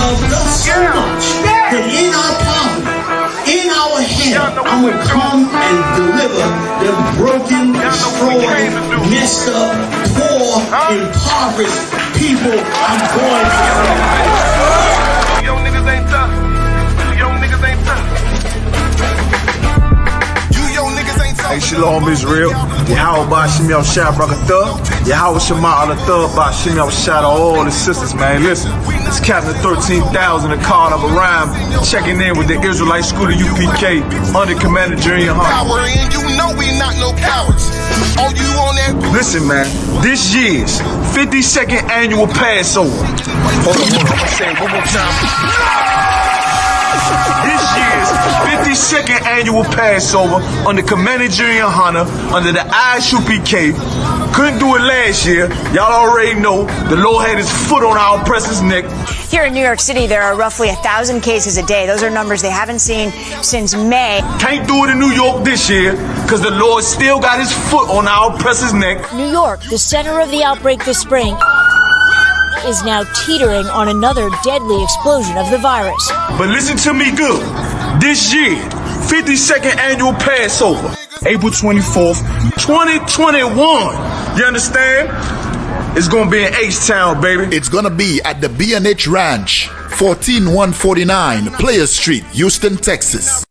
loved us so much that in our poverty, in our hell, I will come and deliver the broken, destroyed, messed up, poor, impoverished people I'm going to save. Young niggas ain't tough. Young niggas ain't tough. Hey, Shalom Israel. Yahweh Bashim Shah Brakatha. Yahweh Shema Allah Bashim Shah to all the sisters, man. Listen, it's Captain 13,000, a card of a rhyme, checking in with the Israelite School of UPK under Commander Jerry Yohanna. Listen, man, this year's 52nd annual Passover. Hold on, I'm gonna say it one more time. This year's 52nd annual Passover under Commander Jerry Yohanna under the I.S.U.P.K. Couldn't do it last year. Y'all already know the Lord had his foot on our oppressor's neck. Here in New York City, there are roughly 1,000 cases a day. Those are numbers they haven't seen since May. Can't do it in New York this year because the Lord still got his foot on our oppressor's neck. New York, the center of the outbreak this spring, is now teetering on another deadly explosion of the virus. But listen to me good. This year, 52nd annual Passover, April 24th, 2021. You understand? It's going to be in H-Town, baby. It's going to be at the B&H Ranch, 14149 Players Street, Houston, Texas.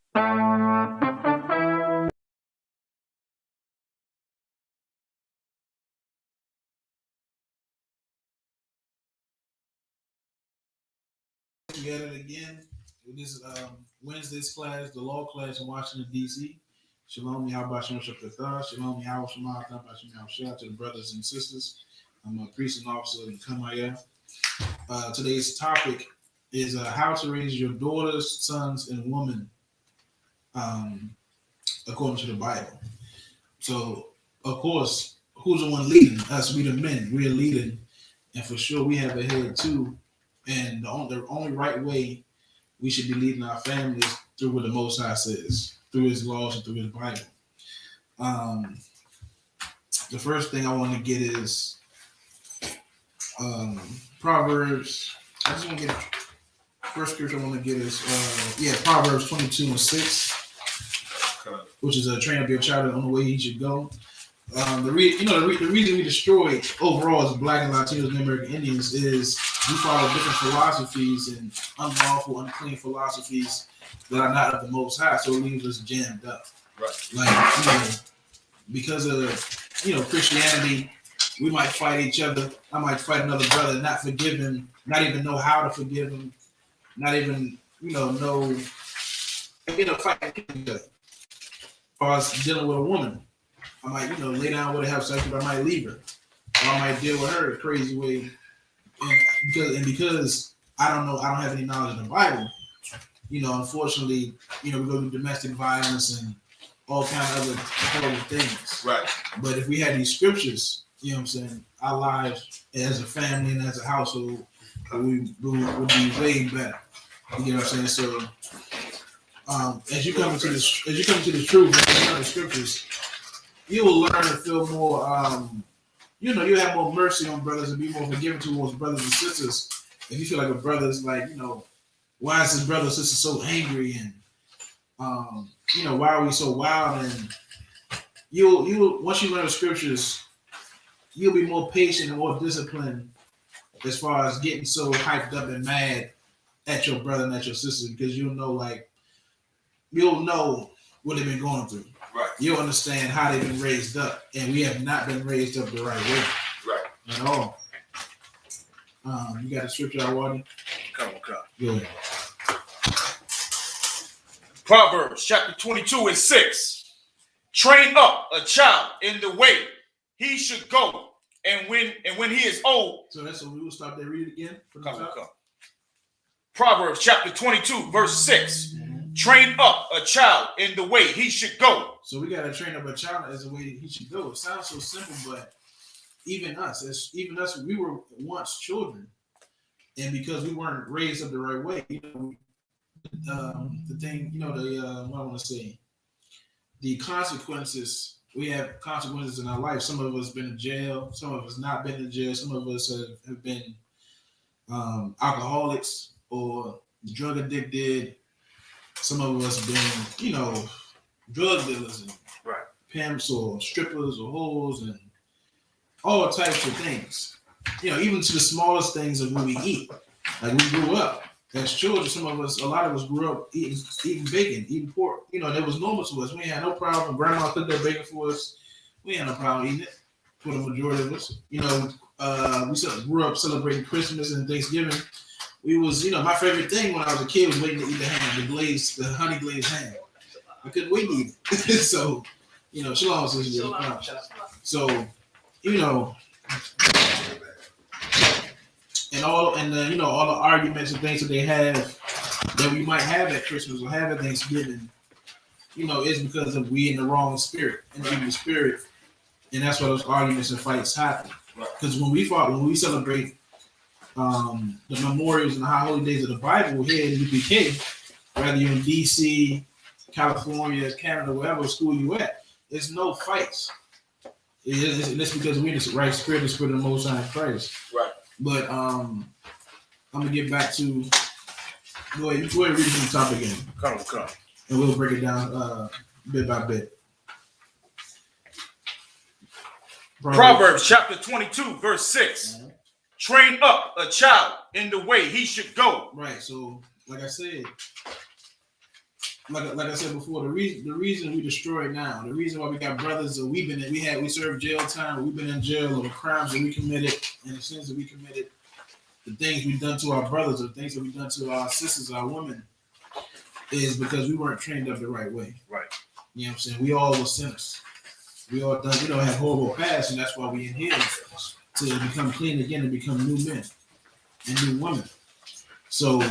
Together again with this Wednesday's class, the law class in Washington, D.C. Shalom, Yahweh Shem Shabbat. Shalom, Yahweh Shema, Shout to the brothers and sisters. I'm a priest and officer in Kamaya. Today's topic is how to raise your daughters, sons, and women according to the Bible. So, of course, who's the one leading? Us, we the men. We're leading, and for sure we have a head too. And the only right way we should be leading our families through what the Most High says, through his laws and through his Bible. The first thing I want to get is Proverbs. I just want to get first scripture I want to get is Proverbs 22:6, which is a train up your child on the way he should go. The reason we destroyed overall as Black and Latinos and American Indians is we follow different philosophies and unlawful, unclean philosophies that are not of the Most High, so it leaves us jammed up. Right. Like, because of Christianity, we might fight each other. I might fight another brother, not forgive him, not even know how to forgive him, not even fight each other. As far as dealing with a woman, I might lay down with her, have sex with her, I might leave her, or I might deal with her a crazy way, because I don't have any knowledge of the Bible. Unfortunately, we go through domestic violence and all kind of other horrible things. Right. But if we had these scriptures, our lives as a family and as a household would be way better. You get what I'm saying? So, as you come into the truth and the scriptures, you will learn to feel more. You have more mercy on brothers and be more forgiving towards brothers and sisters. If you feel like a brother's like, why is this brother or sister so angry, and why are we so wild? And you'll once you learn the scriptures, you'll be more patient and more disciplined as far as getting so hyped up and mad at your brother and at your sister, because you'll know what they've been going through. Right. You'll understand how they've been raised up, and we have not been raised up the right way. Right. At all. You got a scripture I wanted? Come. Go ahead. Proverbs chapter 22:6. Train up a child in the way he should go, and when he is old. So we will stop there. Read it again. Come. Proverbs chapter 22:6. Train up a child in the way he should go. So we got to train up a child as the way he should go. It sounds so simple, but even us, we were once children, and because we weren't raised up the right way, the thing, what I want to say, the consequences. We have consequences in our life. Some of us been in jail. Some of us not been in jail. Some of us have been alcoholics, or drug addicted. Some of us been, drug dealers and pimps or strippers or hoes and all types of things. Even to the smallest things of what we eat. Like we grew up as children. A lot of us grew up eating bacon, eating pork. That was normal to us. We had no problem. Grandma cooked that bacon for us. We had no problem eating it for the majority of us. We grew up celebrating Christmas and Thanksgiving. We was, my favorite thing when I was a kid was waiting to eat the ham, the honey glazed ham. I couldn't wait to eat it. So, shalom, sister. So, and all the arguments and things that they have that we might have at Christmas or have at Thanksgiving, is because of we in the wrong spirit, in the evil spirit, and that's why those arguments and fights happen. Because when we celebrate the memorials and the high holy days of the Bible here in UPK, whether you're in DC, California, Canada, wherever school you at, there's no fights. It's because we're in the right spirit, the spirit of the Most High Christ. Right. But I'm gonna get back to go ahead and read the topic again. Come. And we'll break it down bit by bit. Proverbs chapter 22, verse 6. Mm-hmm. Train up a child in the way he should go. Right. So, like I said before, the reason we destroy it now, the reason why we got brothers that we served jail time, we've been in jail over crimes that we committed and the sins that we committed, the things we've done to our brothers, the things that we've done to our sisters, our women, is because we weren't trained up the right way. Right. You know what I'm saying? We all were sinners. We all have horrible past, and that's why we in here to become clean again and become new men and new women. So,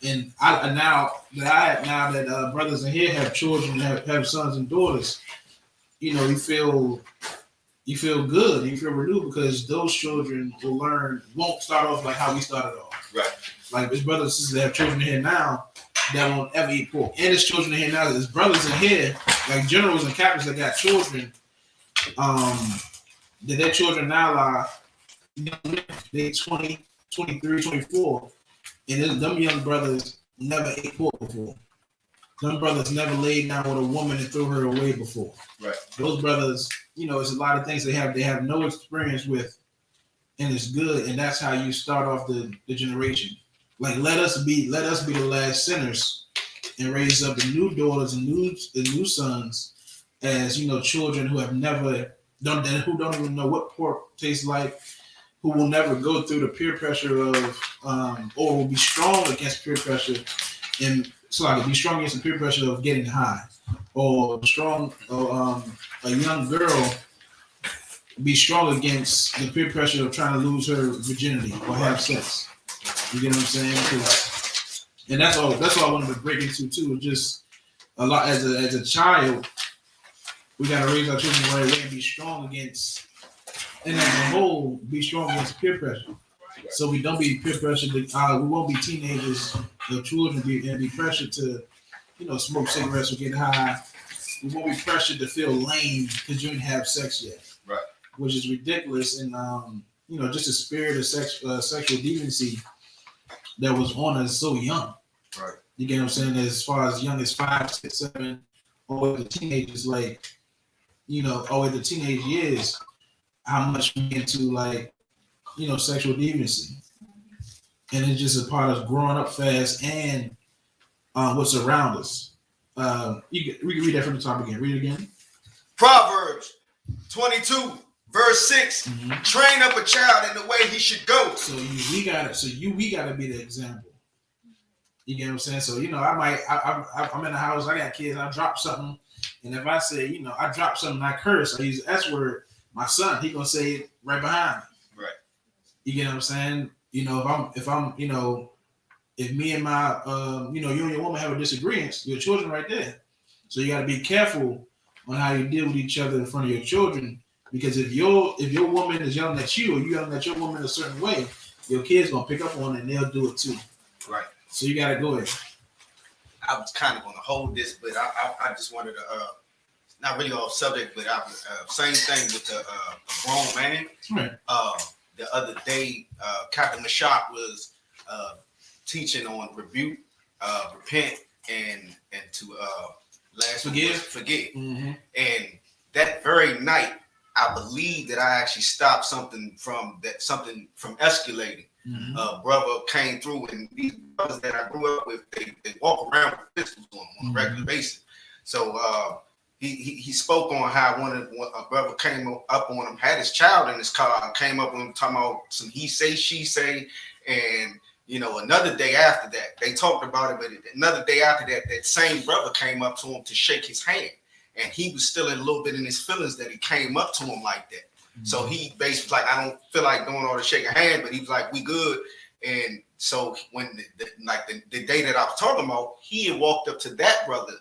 and now that brothers in here have children, have sons and daughters, you feel good, you feel renewed because those children won't start off like how we started off. Right. Like there's brothers and sisters that have children in here now that won't ever eat pork, and there's children in here now. There's brothers in here like generals and captains that got children. That their children now are they 20, 23, 24, and them young brothers never ate pork before. Them brothers never laid down with a woman and threw her away before. Right. Those brothers, it's a lot of things they have no experience with, and it's good, and that's how you start off the generation. Like let us be the last sinners and raise up the new daughters and new sons as children who have never done that, who don't even know what pork tastes like, who will never go through the peer pressure of or will be strong against peer pressure, and be strong against the peer pressure of getting high, or a young girl be strong against the peer pressure of trying to lose her virginity or have sex. You get what I'm saying? And that's all I wanted to break into too. Just a lot as a child. We got to raise our children the right way and be strong against, and as a whole, be strong against peer pressure. So we don't be peer pressured. We won't be teenagers or children and be pressured to, smoke cigarettes or get high. We won't be pressured to feel lame because you didn't have sex yet. Right. Which is ridiculous. And, just the spirit of sexual deviancy that was on us so young. Right. You get what I'm saying? As far as young as 5, 6, 7, or the teenagers, or the teenage years, how much we get into sexual deviancy. And it's just a part of growing up fast and what's around us. We can read that from the top again. Read it again. Proverbs 22, verse 6. Mm-hmm. Train up a child in the way he should go. So we gotta be the example. You get what I'm saying? So I'm in the house, I got kids, I drop something, and if I say, I drop something, I curse, I use the S word, my son, he gonna say it right behind me. Right. You get what I'm saying? If me and my you and your woman have a disagreement, your children right there. So you gotta be careful on how you deal with each other in front of your children, because if your woman is yelling at you or you yelling at your woman a certain way, your kids gonna pick up on it and they'll do it too. Right. So you gotta go ahead. I was kind of gonna hold this, but I just wanted to not really off subject, but same thing with a grown man. Right. The other day, Captain I.S.U.P.K was teaching on rebuke, repent, and to forgive. Mm-hmm. And that very night, I believe that I actually stopped something from escalating. Mm-hmm. Brother came through, and these brothers that I grew up with, they walk around with pistols on a regular basis. So he spoke on how a brother came up on him, had his child in his car, came up on him talking about some he say, she say, and another day after that, they talked about it, but another day after that, that same brother came up to him to shake his hand. And he was still a little bit in his feelings that he came up to him like that. Mm-hmm. So he basically was like, I don't feel like doing all the shaking hand, but he was like, we good. And so when the day that I was talking about, he had walked up to that brother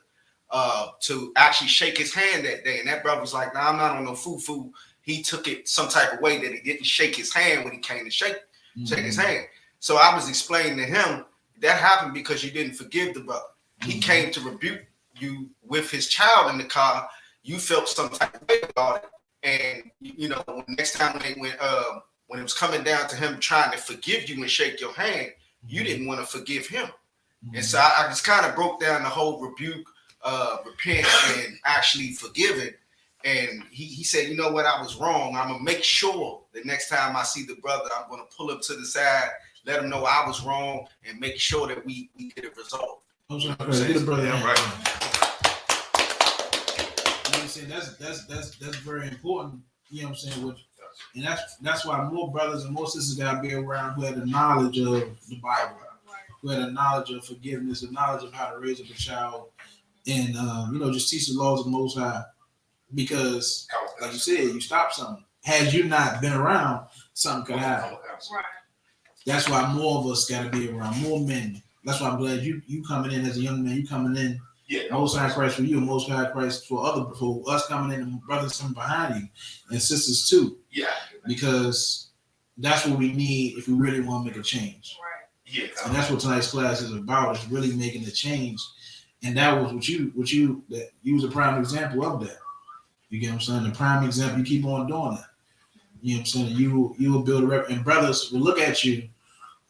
to actually shake his hand that day. And that brother was like, nah, I'm not on no foo-foo. He took it some type of way that he didn't shake his hand when he came to shake his hand. So I was explaining to him that happened because you didn't forgive the brother. Mm-hmm. He came to rebuke you with his child in the car. You felt some type of way about it, and next time when it was coming down to him trying to forgive you and shake your hand, you didn't want to forgive him. Mm-hmm. And so I just kind of broke down the whole rebuke, repent, and actually forgiving. And he said, you know what, I was wrong. I'm gonna make sure the next time I see the brother, I'm gonna pull him to the side, let him know I was wrong, and make sure that we get it resolved. Get a brother. Yeah, right. I'm saying that's very important. You know what I'm saying? And that's why more brothers and more sisters gotta be around who had the knowledge of the Bible, who had a knowledge of forgiveness, a knowledge of how to raise up a child, and just teach the laws of the Most High. Because, like you said, you stop something. Had you not been around, something could happen. Right. That's why more of us gotta be around, more men. That's why I'm glad you coming in as a young man. You coming in. Yeah, Most High Christ for you, Most High Christ for us coming in, and brothers coming behind you, and sisters too. Yeah, because that's what we need if we really want to make a change. Right. Yeah, and that's what tonight's class is about. Is really making a change, and that was what you was a prime example of that. You get what I'm saying? The prime example. You keep on doing that. You know what I'm saying? You will build a rep, and brothers will look at you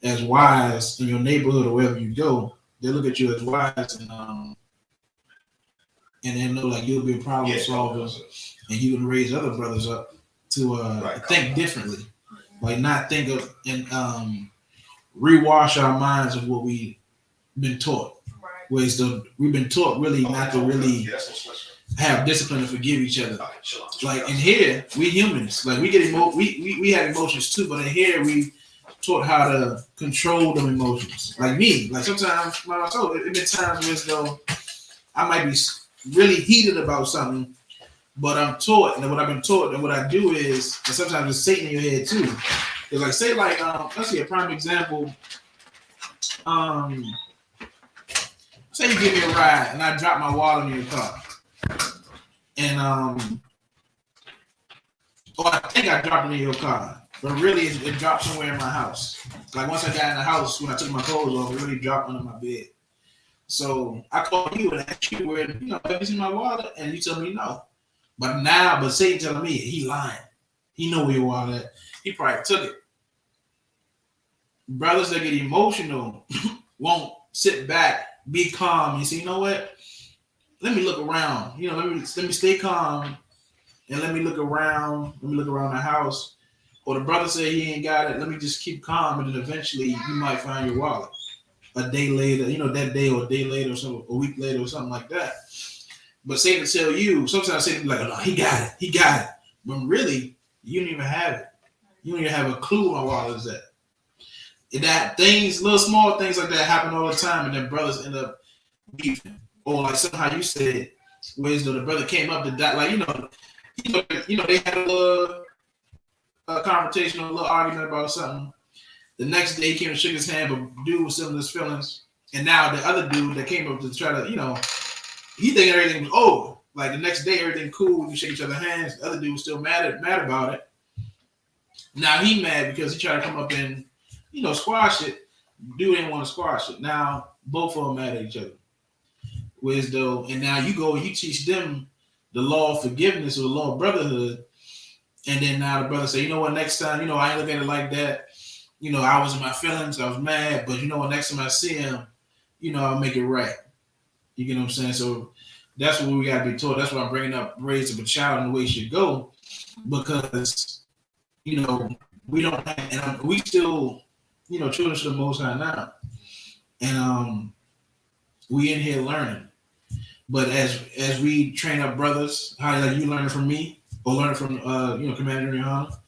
as wise in your neighborhood or wherever you go. They look at you as wise and they know like you'll be a problem solver, and you can raise other brothers up to think differently, like not think of and rewash our minds of what we've been taught. Right. Whereas we've been taught really not to really have discipline and forgive each other. Like in here, we humans, like we get we have emotions too, but in here we taught how to control them emotions. Like me, like sometimes, like I told you, it been times where as though I might be really heated about something, but I'm taught, and what I've been taught, and what I do is, and sometimes it's Satan in your head too. It's like, say like, let's see a prime example. Say you give me a ride, and I drop my wallet in your car, and or I think I dropped it in your car, but really it dropped somewhere in my house. Like once I got in the house, when I took my clothes off, it really dropped under my bed. So I called you and asked you where, have you seen my wallet? And you tell me no. But Satan telling me he lying. He know where your wallet at. He probably took it. Brothers that get emotional won't sit back, be calm, and say, you know what? Let me look around. Let me stay calm and let me look around. Let me look around the house. Or the brother say he ain't got it. Let me just keep calm, and then eventually you might find your wallet. A day later, that day or a day later or something, a week later or something like that. But Satan tell you, sometimes Satan be like, oh, no, he got it. But really, you don't even have it. You don't even have a clue on what is that. And that things, little small things like that happen all the time, and then brothers end up beefing. Or like somehow you said, whereas the brother came up to that, like, they had a little confrontation, a little argument about something. The next day he came and shook his hand, but dude was still in his feelings. And now the other dude that came up to try to, he thinking everything was over. Like the next day, everything cool, we shake each other's hands. The other dude was still mad about it. Now he mad because he tried to come up and, squash it. Dude didn't want to squash it. Now both of them mad at each other. Whereas though, and now you go and you teach them the law of forgiveness or the law of brotherhood. And then now the brother say, you know what, next time, I ain't looking at it like that. you know, I was in my feelings, I was mad, but you know what, next time I see him, you know, I'll make it right. You get what I'm saying? So that's what we got to be taught. That's why I'm bringing up raise up a child in the way he should go, because, you know, we don't have, and we still, you know, children to the Most High now. And we in here learning. But as we train up brothers, how like you learning from me or learning from you know, Commander YAHANNA,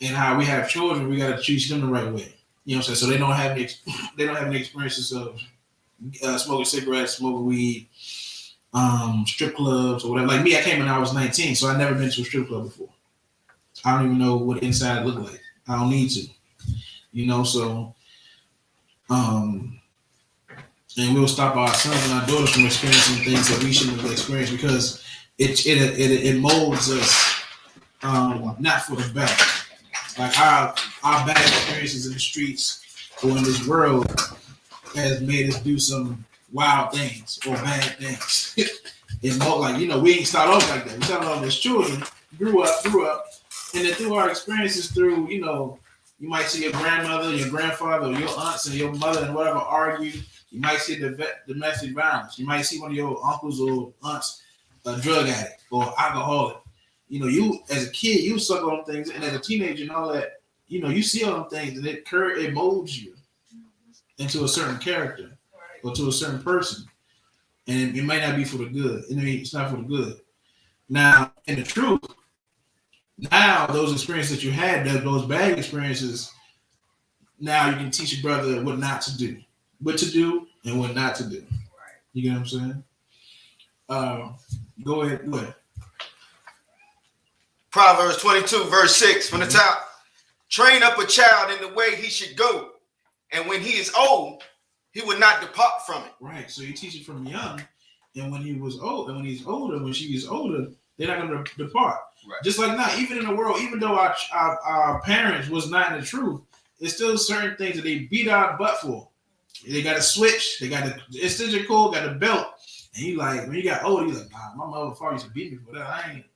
and how we have children, we gotta teach them the right way. You know what I'm saying? So they don't have any experiences of smoking cigarettes, smoking weed, strip clubs or whatever. Like me, I came when I was 19, so I never been to a strip club before. I don't even know what inside looked like. I don't need to. You know, so and we'll stop our sons and our daughters from experiencing things that we shouldn't have experienced, because it molds us not for the better. Like our bad experiences in the streets or in this world has made us do some wild things or bad things. It more like, you know, we ain't start off like that. We started off as children, grew up, and then through our experiences, through, you know, you might see your grandmother, your grandfather, or your aunts and your mother and whatever argue. You might see domestic violence. You might see one of your uncles or aunts a drug addict or alcoholic. You know, you as a kid, you suck on things, and as a teenager and all that, you know, you see all them things, and it molds you into a certain character or to a certain person, and it might not be for the good. I mean, it's not for the good. Now, in the truth, now those experiences that you had, those bad experiences, now you can teach your brother what not to do. What to do and what not to do. You get what I'm saying? Go ahead. Proverbs 22, verse 6 from the top. Train up a child in the way he should go, and when he is old, he will not depart from it. Right. So you teach it from young, and when he was old, and when he's older, when she is older, they're not going to depart. Right. Just like now, even in the world, even though our parents was not in the truth, there's still certain things that they beat our butt for. They got a switch. They got the extension cord, got a belt. And he like, when he got older, he's like, nah, my motherfucker used to beat me for that. I ain't,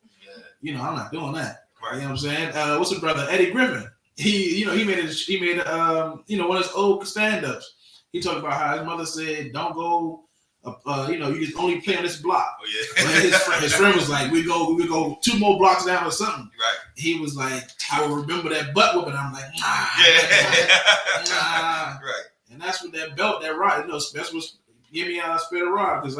you know, I'm not doing that. Right. You know what I'm saying? What's the brother? Eddie Griffin. He made you know, one of his old stand-ups. He talked about how his mother said, don't go, you know, you just only play on this block. Oh, yeah. But his friend was like, we go 2 more blocks down or something. Right. He was like, I will remember that butt whooping. I'm like, nah. Right. And that's what that belt, that rod, you know, that's what give me a spit of rod, because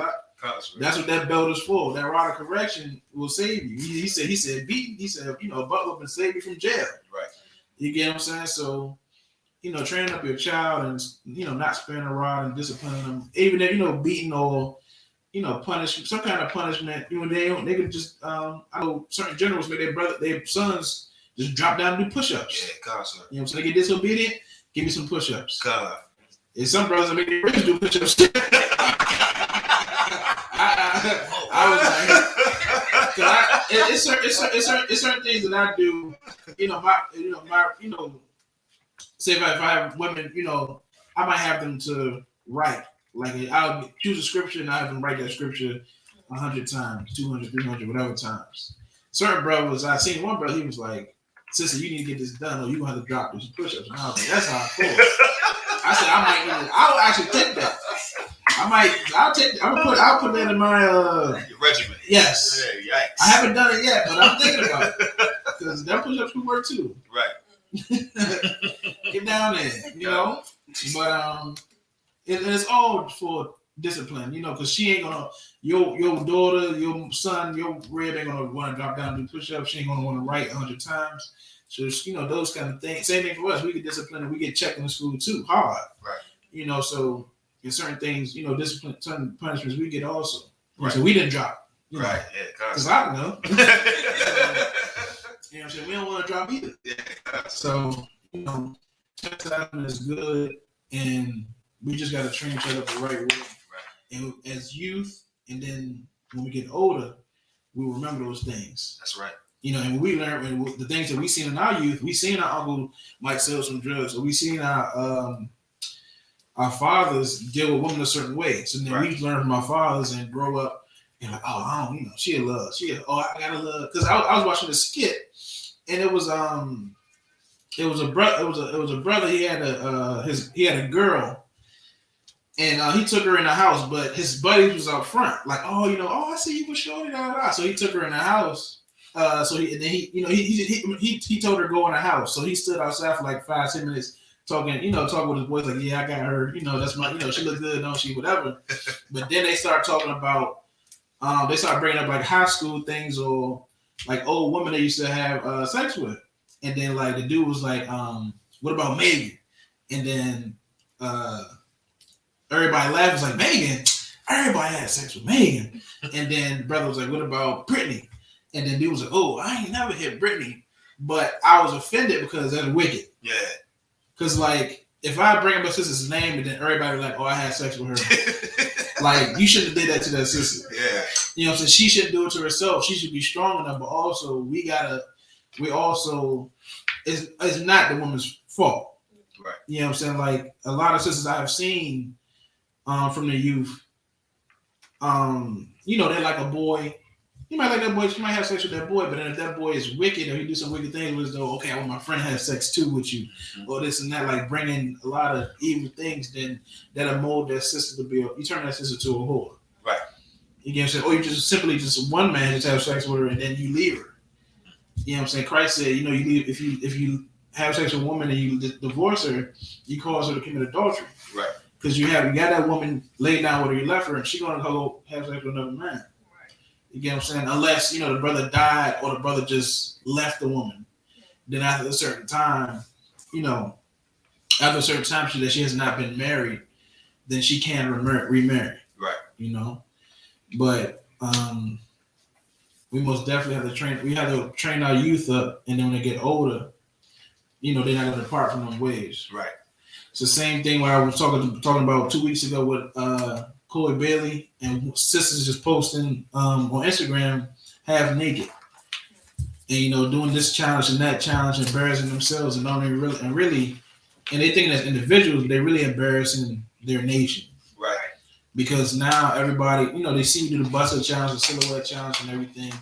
that's what that belt is for. That rod of correction will save you. He said, beat. He said, you know, butt whooping save you from jail. Right. You get what I'm saying? So, you know, training up your child and, you know, not sparing a rod and disciplining them, even if, you know, beating or, you know, punishment, some kind of punishment. You know, they could just, I know certain generals make their sons just drop down and do push-ups. Yeah, constantly. You know, so they get disobedient, give me some push-ups. God. And some brothers that make their brothers do push-ups. I was like, it's certain things that I do. Say if I have women, you know, I might have them to write. Like I'll choose a scripture and I have them write that scripture 100 times, 200, 300, whatever times. Certain brothers, I seen one brother, he was like, "Sister, you need to get this done, or you gonna have to drop these push-ups." And I was like, "That's how I feel." I said, I'll actually take that. I'll put that in my your regimen. Yes. Yeah, yikes. I haven't done it yet, but I'm thinking about it. Because that push-ups could work too. Right. Get down there, you know. But it's all for discipline, you know, because she ain't gonna your daughter, your son, your rib ain't gonna want to drop down and do push-ups. She ain't gonna want to write 100 times. So, you know, those kind of things. Same thing for us. We get disciplined and we get checked in the school too, hard. Right. You know, so in certain things, you know, discipline, certain punishments we get also. Right. So we didn't drop. You know, right. Yeah. Because I don't know. You know what I'm saying? We don't want to drop either. Yeah. So, you know, chastisement is good, and we just got to train each other the right way. Right. And as youth, and then when we get older, we'll remember those things. That's right. You know, and when we learn, and the things that we seen in our youth, we seen our uncle might sell some drugs, or we seen our fathers deal with women a certain way. So then we learn from our fathers and grow up and like, oh, I don't, you know, she I gotta love. Because I was watching a skit, and it was It was a brother. It was a brother. He had a girl, and he took her in the house. But his buddies was out front, like, I see you with shorty, da da da. So he took her in the house. He told her to go in the house. So he stood outside for like 5-10 minutes talking with his boys, like, yeah, I got her. That's my, she look good, don't she? Whatever. But then they start talking about, they start bringing up like high school things or like old women they used to have sex with. And then like the dude was like, what about Megan? And then everybody laughed. Was like, Megan? Everybody had sex with Megan. And then brother was like, what about Brittany? And then dude was like, oh, I ain't never hit Brittany. But I was offended because that's wicked. Yeah. Because like, if I bring up a sister's name and then everybody was like, oh, I had sex with her. Like, you shouldn't have did that to that sister. Yeah. You know what I'm saying? She shouldn't do it to herself. She should be strong enough, but also it's not the woman's fault. Right. You know what I'm saying? Like a lot of sisters I have seen from the youth, they like a boy. You might like that boy, she might have sex with that boy, but then if that boy is wicked or he do some wicked things with though, okay, I want my friend to have sex too with you, or this and that, like bringing a lot of evil things, then that'll mold that sister to be you turn that sister to a whore. Right. You get what I'm saying? Or you just simply one man just have sex with her and then you leave her. You know what I'm saying? Christ said, you leave if you have sex with a woman and you divorce her, you cause her to commit adultery. Right. Because you got that woman laid down with her, you left her, and she's gonna go have sex with another man. You get what I'm saying? Unless, the brother died or the brother just left the woman. Then after a certain time, that she has not been married, then she can remarry. Right. But we most definitely have to train our youth up, and then when they get older, they're not going to depart from them ways. Right. It's the same thing where I was talking about 2 weeks ago with Chloe Bailey and sisters just posting on Instagram half naked, and doing this challenge and that challenge, embarrassing themselves, and don't even really, and they think as individuals they're really embarrassing their nation. Right. Because now everybody, they see you do the bustle challenge, the silhouette challenge, and everything.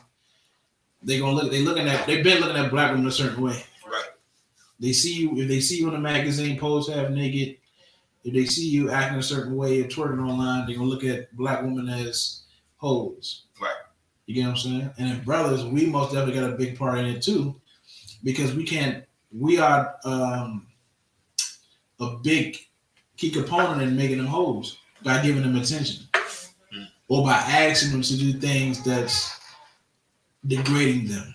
They've been looking at black women a certain way. Right. They see you if they see you in a magazine pose half naked. If they see you acting a certain way or twerking online, they're gonna look at black women as hoes. Right. You get what I'm saying? And then brothers, we most definitely got a big part in it too, because we are a big key component in making them hoes by giving them attention. Or by asking them to do things that's degrading them.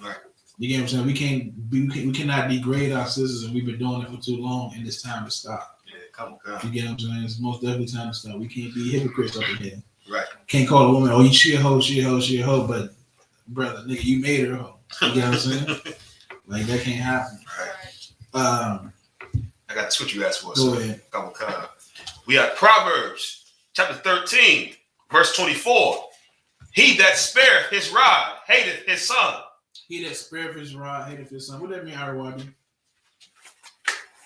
Right. You get what I'm saying? We cannot degrade our sisters, and we've been doing it for too long, and it's time to stop. Come on. You get what I'm saying? It's most definitely time to stop. We can't be hypocrites up in here. Right. Can't call a woman, oh, she a hoe, but brother, nigga, you made her a hoe. You get what I'm saying? Like, that can't happen. Right. I got what you asked for. Go ahead. We have Proverbs chapter 13, verse 24. He that spareth his rod hateth his son. He that spareth his rod hateth his son. What does that mean, Arwadi?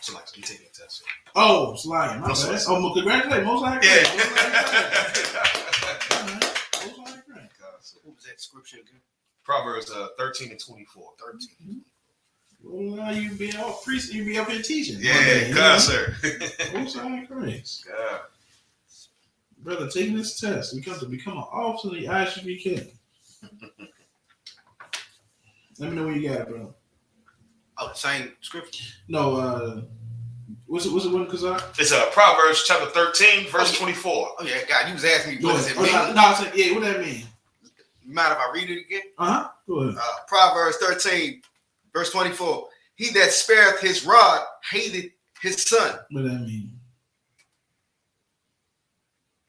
So like, you taking a test. Oh, sliding. My bad. Oh, congratulations. Most likely. Yeah. What was that scripture again? Proverbs 13 and 24. 13. Well, you be up here teaching. Yeah, God, sir. Most likely Christ. God. Brother, taking this test, we come to become an officer in the I.S.U.P.K. Let me know when you got it, bro. Oh, the same scripture? No, what's it one, Kazak? It's Proverbs chapter 13, verse 24. Oh, yeah, God, you was asking me what does it mean? No, I said, yeah, what does that mean? You mind if I read it again? Uh-huh, go ahead. Proverbs 13, verse 24. He that spareth his rod hated his son. What does that mean?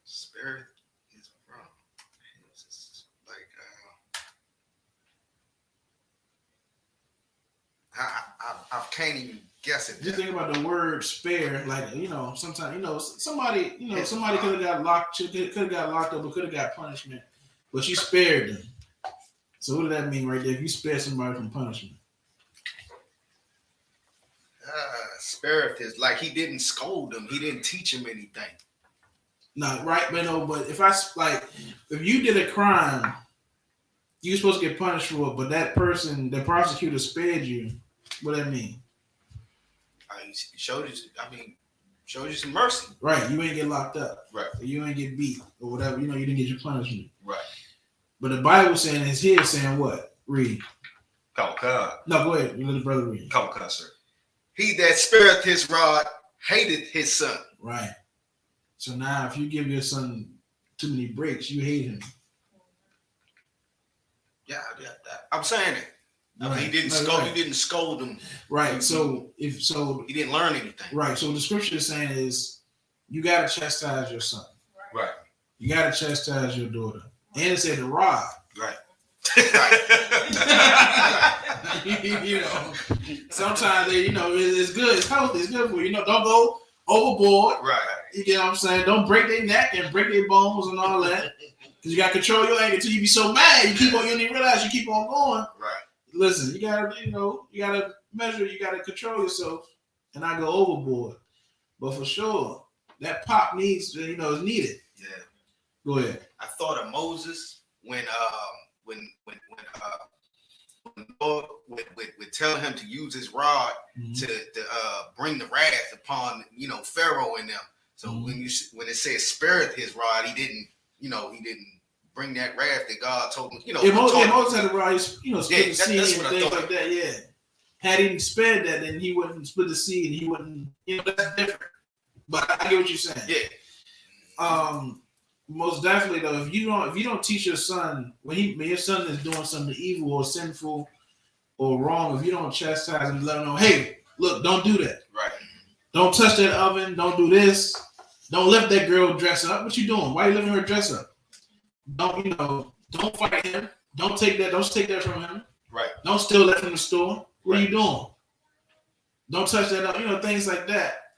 Spareth his rod. Like, I can't even guess it. Just think about the word spare, like, sometimes, somebody could have got locked up or could have got punishment, but you spared them. So what does that mean right there? If you spare somebody from punishment? Spareth is like he didn't scold them. He didn't teach him anything. No, right, but if you did a crime, you're supposed to get punished for it, but that person, the prosecutor spared you. What does that mean? He showed you some mercy. Right. You ain't get locked up. Right. Or you ain't get beat or whatever. You know, you didn't get your punishment. Right. But the Bible saying is here saying what? Read. Come on. No, go ahead. You let the brother read. Come on, sir. He that spareth his rod hated his son. Right. So now if you give your son too many breaks, you hate him. Yeah. I'm saying it. I mean, he didn't scold him. Right. So he didn't learn anything. Right. So the scripture is saying is you gotta chastise your son. Right. You gotta chastise your daughter. And it said the rod. Right. You know, sometimes they, it's good, it's healthy, it's good for you. Don't go overboard. Right. You get what I'm saying? Don't break their neck and break their bones and all that. Because you gotta control your anger until you be so mad. You don't even realize you keep on going. Right. Listen, you gotta measure, you gotta control yourself and not go overboard. But for sure, that pop is needed. Yeah. Go ahead. I thought of Moses when Lord would tell him to use his rod to bring the wrath upon Pharaoh and them. So when it says spareth his rod, he didn't bring that wrath that God told him. Moses had the rod, split the seed that's and what I things thought. like that. Yeah. Had he spared that, then he wouldn't split the seed. He wouldn't. That's different. But I get what you're saying. Yeah. Most definitely though, if you don't teach your son when your son is doing something evil or sinful or wrong, if you don't chastise him, let him know, hey, look, don't do that. Right. Don't touch that oven. Don't do this. Don't lift that girl dress up. What you doing? Why are you letting her dress up? Don't fight him. Don't take that from him. Right. Don't steal that from the store. What are you doing? Don't touch that up. Things like that.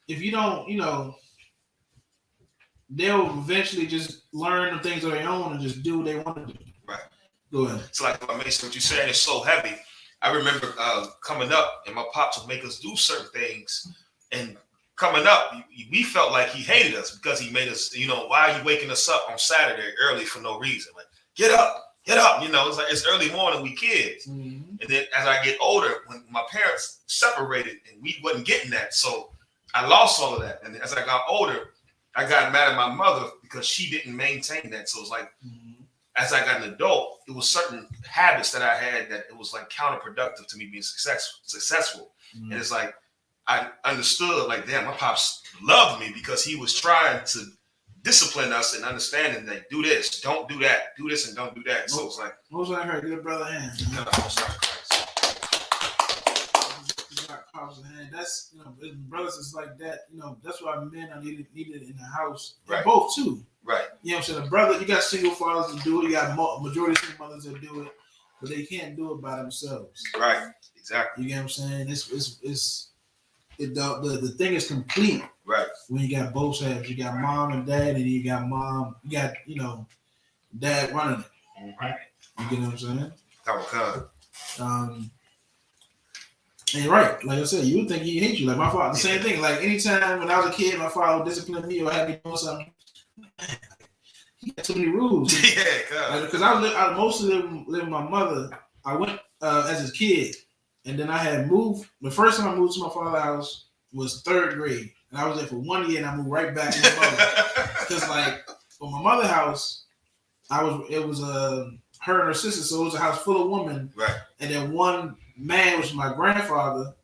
If you don't, they'll eventually just learn the things on their own and just do what they want to do. Right. Go ahead. It's like Mason, what you're saying is so heavy. I remember coming up and my pops would make us do certain things. And coming up, we felt like he hated us because he made us, why are you waking us up on Saturday early for no reason? Like, get up. It's like it's early morning, we kids. Mm-hmm. And then as I get older, when my parents separated and we wasn't getting that. So I lost all of that. And as I got older, I got mad at my mother because she didn't maintain that. So it's like, as I got an adult, it was certain habits that I had that it was like counterproductive to me being successful. And it's like, I understood like, damn, my pops loved me because he was trying to discipline us and understanding that do this, don't do that, do this and don't do that. So it's like, most I heard, give a brother a hand. That's brothers is like that. That's why men are needed in the house. Right. Both too. Right. You know what I'm saying? A brother, you got single fathers that do it. You got majority of single mothers that do it, but they can't do it by themselves. Right. Exactly. You get what I'm saying? The thing is complete. Right. When you got both sides, you got mom and dad, and you got dad running it. Right. You get what I'm saying? And right, like I said, you would think he hates you. Like my father, the same thing. Like anytime when I was a kid, my father would discipline me or have me doing something. He had too many rules. Because I mostly live with my mother. I went as a kid, and then I had moved. The first time I moved to my father's house was 3rd grade, and I was there for 1 year, and I moved right back to my mother. Because like for my mother's house, it was her and her sister, so it was a house full of women. Right. And then one man was my grandfather,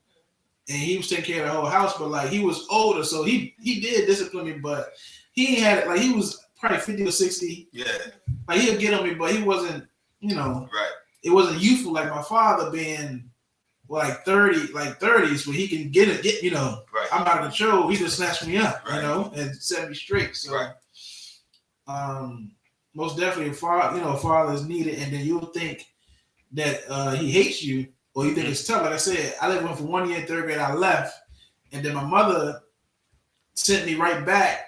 and he was taking care of the whole house. But like he was older, so he did discipline me, but he had it like he was probably 50 or 60. Yeah. Like he'll get on me, but he wasn't, right. It wasn't youthful like my father being like 30s where he can get right. I'm out of control. He just snatched me up, right. And set me straight. So right. Most definitely a father is needed, and then you'll think that he hates you or you think it's tough. Like I said, I lived with him for 1 year in 3rd grade. I left, and then my mother sent me right back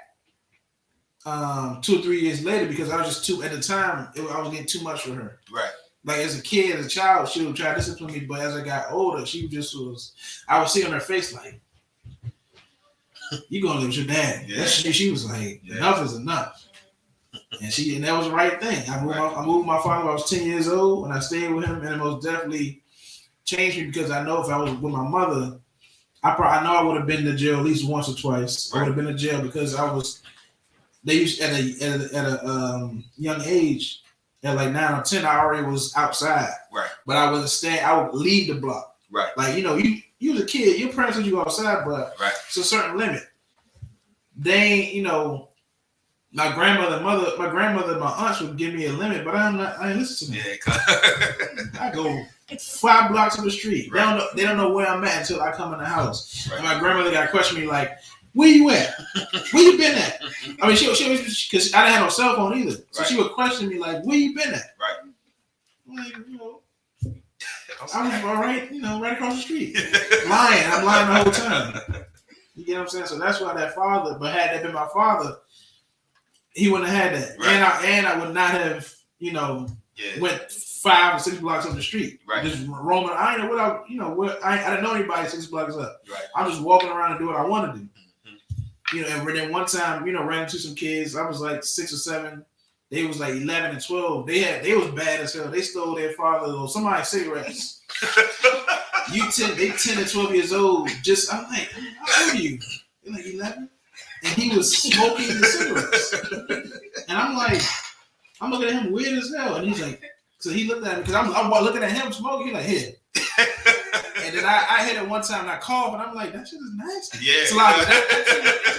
2 or 3 years later because I was just too, at the time, I was getting too much for her. Right. Like as a kid, as a child, she would try to discipline me, but as I got older, she just I would see on her face like, you gonna live with your dad. Yeah. She was like, enough is enough. And that was the right thing. I moved with my father when I was 10 years old, and I stayed with him, and it most definitely changed me because I know if I was with my mother, I know I would have been to jail at least once or twice. I would have been to jail because they used at a young age, at like 9 or 10, I already was outside. Right. But I wasn't staying. I would leave the block. Right. Like, you was a kid. Your parents let you go outside, but it's a certain limit. They ain't, my grandmother, and my aunts would give me a limit, but I ain't listen to them. Yeah, I go 5 blocks up the street. Right. They don't know where I'm at until I come in the house. Right. And my grandmother got to question me like, "Where you at? Where you been at?" I mean, she because I didn't have no cell phone either, so she would question me like, "Where you been at?" Right. I'm like, I was right across the street. I'm lying the whole time. You get what I'm saying? So that's why that father, but had that been my father, he wouldn't have had that. Right. And I would not have, went 5 or 6 blocks up the street. Right. Just roaming. I didn't know what I didn't know anybody 6 blocks up. Right. I'm just walking around and do what I want to do. And then one time, ran into some kids. I was like 6 or 7. They was like 11 and 12. They was bad as hell. They stole their father or somebody's cigarettes. They 10 and 12 years old. I'm like, how old are you? They're like 11. And he was smoking the cigarettes. And I'm like, I'm looking at him weird as hell. And he's like, so he looked at me because I'm looking at him smoking. He's like, here. And then I hit it one time and I coughed and I'm like, that shit is nasty. Yeah. It's like,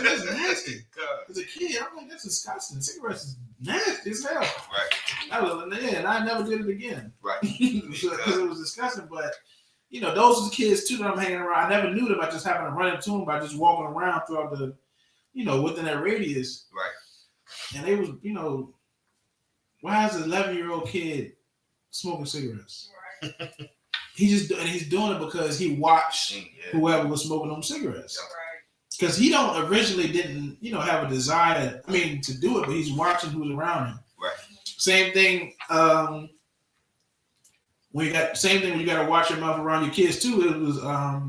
that's nasty. As a kid, I'm like, that's disgusting. Cigarettes is nasty as hell. Right. And I never did it again. Right. Because it was disgusting. But, those are the kids too that I'm hanging around. I never knew them. I just happened to run into them by just walking around throughout the, within that radius. Right. And they was, why is an 11-year-old kid smoking cigarettes? Right. He's doing it because he watched whoever was smoking them cigarettes. Because he didn't have a desire, to do it, but he's watching who's around him. Right. Same thing, when you got to watch your mouth around your kids too. It was, I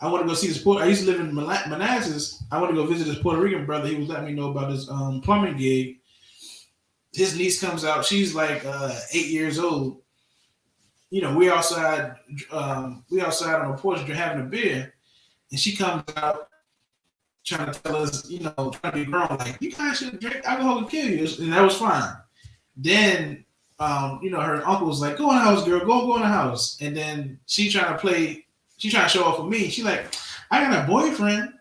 want to go see this I used to live in Manassas. I want to go visit this Puerto Rican brother. He was letting me know about this plumbing gig. His niece comes out. She's like 8 years old. We outside on the porch having a beer, and she comes out trying to tell us, trying to be grown, like, you guys shouldn't drink alcohol to kill you, and that was fine. Then, her uncle was like, go in the house, girl, go in the house. And then she trying to show off for me. She like, I got a boyfriend.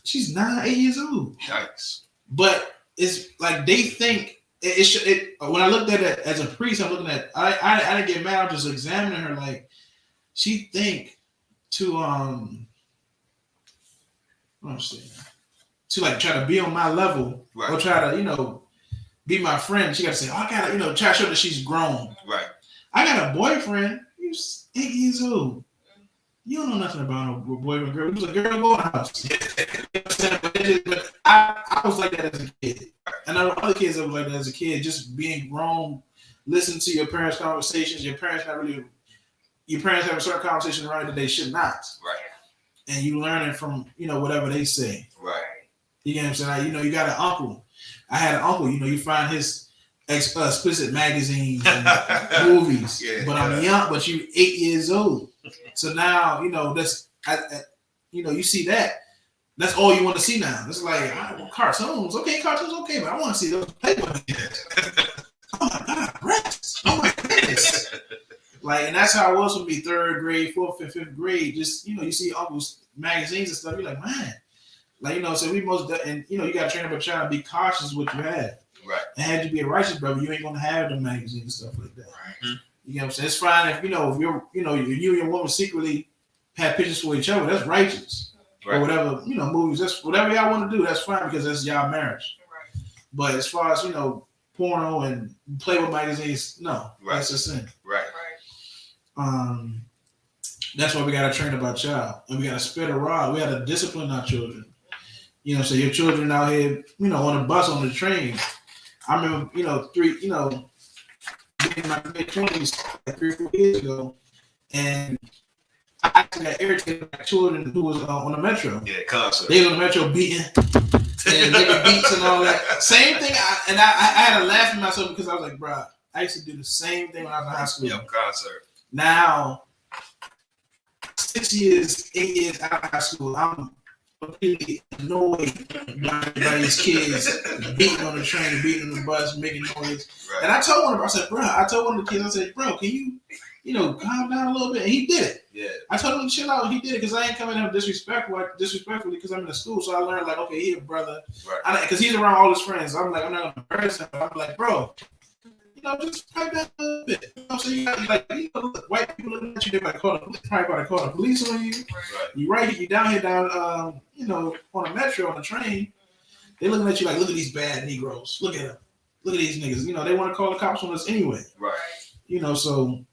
She's 9, 8 years old. Yikes. But it's like they think. When I looked at it as a priest, I'm looking at. I didn't get mad. I'm just examining her. Like, she think to to like try to be on my level, right, or try to be my friend. She got to say, oh, I gotta try to show that she's grown. Right. I got a boyfriend. You're 8 years old. You don't know nothing about no boyfriend, girl. You was a girl, go in the house. But I was like that as a kid. And I know other kids that were like that as a kid, just being grown, listening to your parents' conversations. Your parents have a certain conversation around that they should not. Right. And you learning from, whatever they say. Right. You get what I'm saying? You got an uncle. I had an uncle, you find his explicit magazines and movies. Yeah, but I'm young, but you're 8 years old. So now, that's, you see that. That's all you want to see now. It's like, cartoons. Okay, cartoons, okay, but I want to see those Playboy. Oh my God, breasts. Oh my goodness. Like, and that's how it was for me, 3rd grade, 4th and 5th grade. Just, you see uncle's magazines and stuff. You're like, man. Like, so we and you got to train up a child to be cautious what you have. Right. And had you be a righteous brother, you ain't going to have the magazines and stuff like that. Right. You know what I'm saying? It's fine if, if you're, you and your woman secretly have pictures for each other. That's righteous. Right. Or whatever, movies. That's whatever y'all want to do. That's fine because that's y'all marriage. Right. But as far as porno and Playboy magazines, no, right, that's a sin. Right. That's why we got to train up our child, and we got to spit a rod. We got to discipline our children. So your children out here, on the bus, on the train. I remember, being in my mid-20s, like 3 or 4 years ago, and I actually got irritated by children who was on the metro. Yeah, concert. They on the metro beating and making beats and all that. Same thing. I had to laugh at myself because I was like, bro, I used to do the same thing when I was in high school. Yep, concert. Now, 6 years, 8 years out of high school, I'm completely annoyed by these kids beating on the train, beating on the bus, making noise. Right. And I told one of them, I said, bro, I said, bro, can you calm down a little bit? And he did it. Yeah. I told him to chill out. He did it because I ain't coming at him disrespectfully because I'm in the school. So I learned like, okay, he a brother. Right. Because he's around all his friends. I'm like, I'm not gonna embarrass him. I'm like, bro, just pipe down a little bit. So you got white people looking at you, they might call the police on you. Right. You down here on a metro, on a train. They looking at you like, look at these bad Negroes. Look at them. Look at these niggas. They want to call the cops on us anyway. Right. So.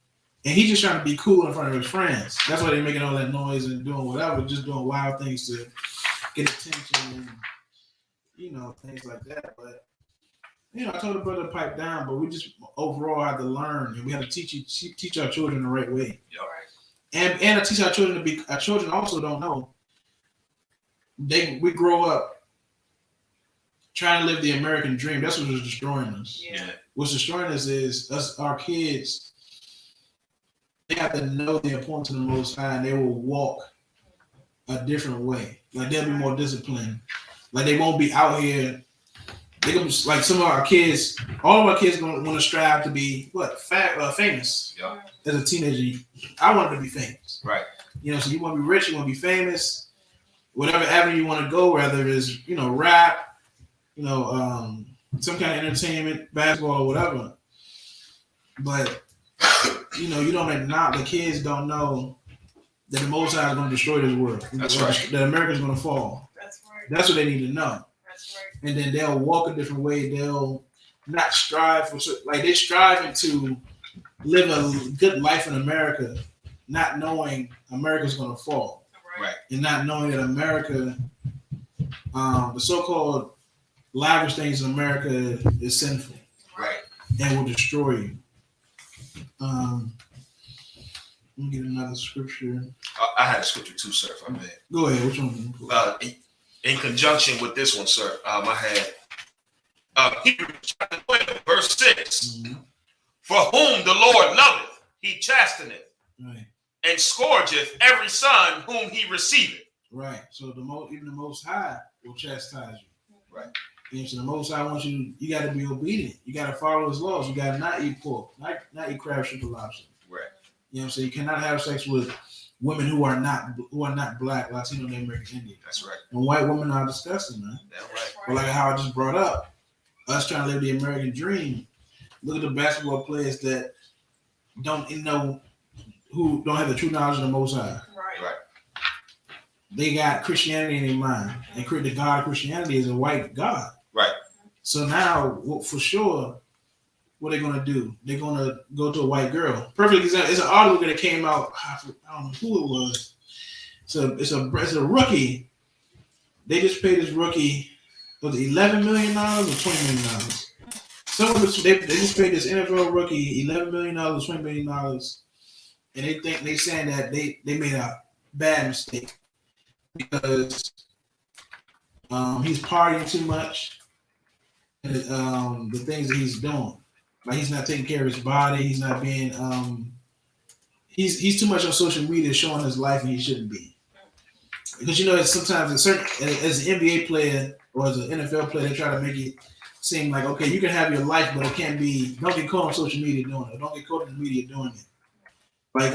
And he's just trying to be cool in front of his friends. That's why they're making all that noise and doing whatever, just doing wild things to get attention and, things like that. But, I told the brother to pipe down, but we just overall had to learn and we have to teach our children the right way. Right. And to teach our children our children also don't know. We grow up trying to live the American dream. That's what is destroying us. Yeah. What's destroying us is our kids. They have to know the importance of the Most High, and they will walk a different way. Like they'll be more disciplined. Like they won't be out here. They gonna like some of our kids. All of our kids gonna want to strive to be famous. Yeah. As a teenager, I wanted to be famous. Right. So you want to be rich, you want to be famous. Whatever avenue you want to go, whether it's rap, some kind of entertainment, basketball, or whatever. But you don't acknowledge, the kids don't know that the Most High is going to destroy this world. That's right. That America's going to fall. That's right. That's what they need to know. That's right. And then they'll walk a different way. They'll not strive they're striving to live a good life in America, not knowing America's going to fall. Right. And not knowing that America, the so-called lavish things in America is sinful. Right. And will destroy you. Let me get another scripture. I had a scripture too, sir, if I may. Go ahead. Which one? In conjunction with this one, sir, I had Hebrews chapter 12, verse 6. Mm-hmm. For whom the Lord loveth, he chasteneth, right, and scourgeth every son whom he receiveth. Right. So even the Most High will chastise you. Right. So the Most High wants you got to be obedient. You got to follow his laws. You got to not eat pork, not eat crab, shrimp, or lobster. Right. So you cannot have sex with women who are not black, Latino, and American Indian. That's right. And white women are disgusting, man. That's right. But like how I just brought up, us trying to live the American dream. Look at the basketball players that who don't have the true knowledge of the Most High. Right. They got Christianity in their mind, and the God of Christianity is a white God. Right. So now, for sure, what they're gonna do? They're gonna go to a white girl. Perfect example. It's an article that came out. I don't know who it was. So it's a rookie. They just paid this rookie was it $11 million or $20 million. They just paid this NFL rookie $11 million, $20 million, and they saying that they made a bad mistake because he's partying too much, and the things that he's doing, like he's not taking care of his body, he's not being he's too much on social media showing his life, and he shouldn't be. Because sometimes as an NBA player or as an NFL player, they try to make it seem like, okay, you can have your life, but it can't be. Don't get caught on social media doing it. Don't get caught in the media doing it. Like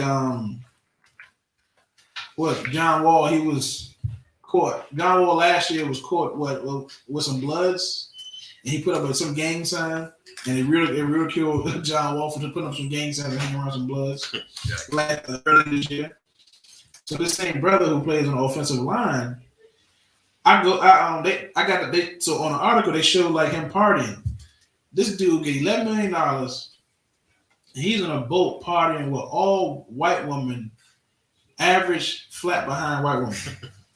John Wall, he was caught. John Wall last year was caught with some bloods, and he put up some gang sign, and it ridiculed John Wall for putting up some gang sign and hanging around some bloods earlier this year. So this same brother who plays on the offensive line, so on the article they showed like him partying. This dude get $11 million, and he's on a boat partying with all white women, average flat behind white women.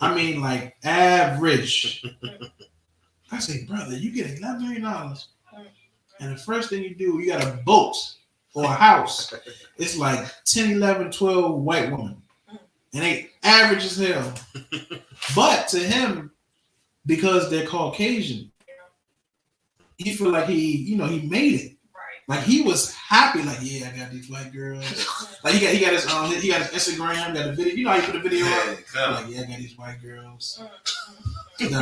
I mean, like average. I say, brother, you get $11 million, and the first thing you do, you got a boat or a house. It's like 10, 11, 12 white women. And they average as hell. But to him, because they're Caucasian, he feel like he made it. Right. Like he was happy, like, yeah, I got these white girls. Like he got his Instagram, got a video. You know how you put a video up? Like, yeah, I got these white girls. And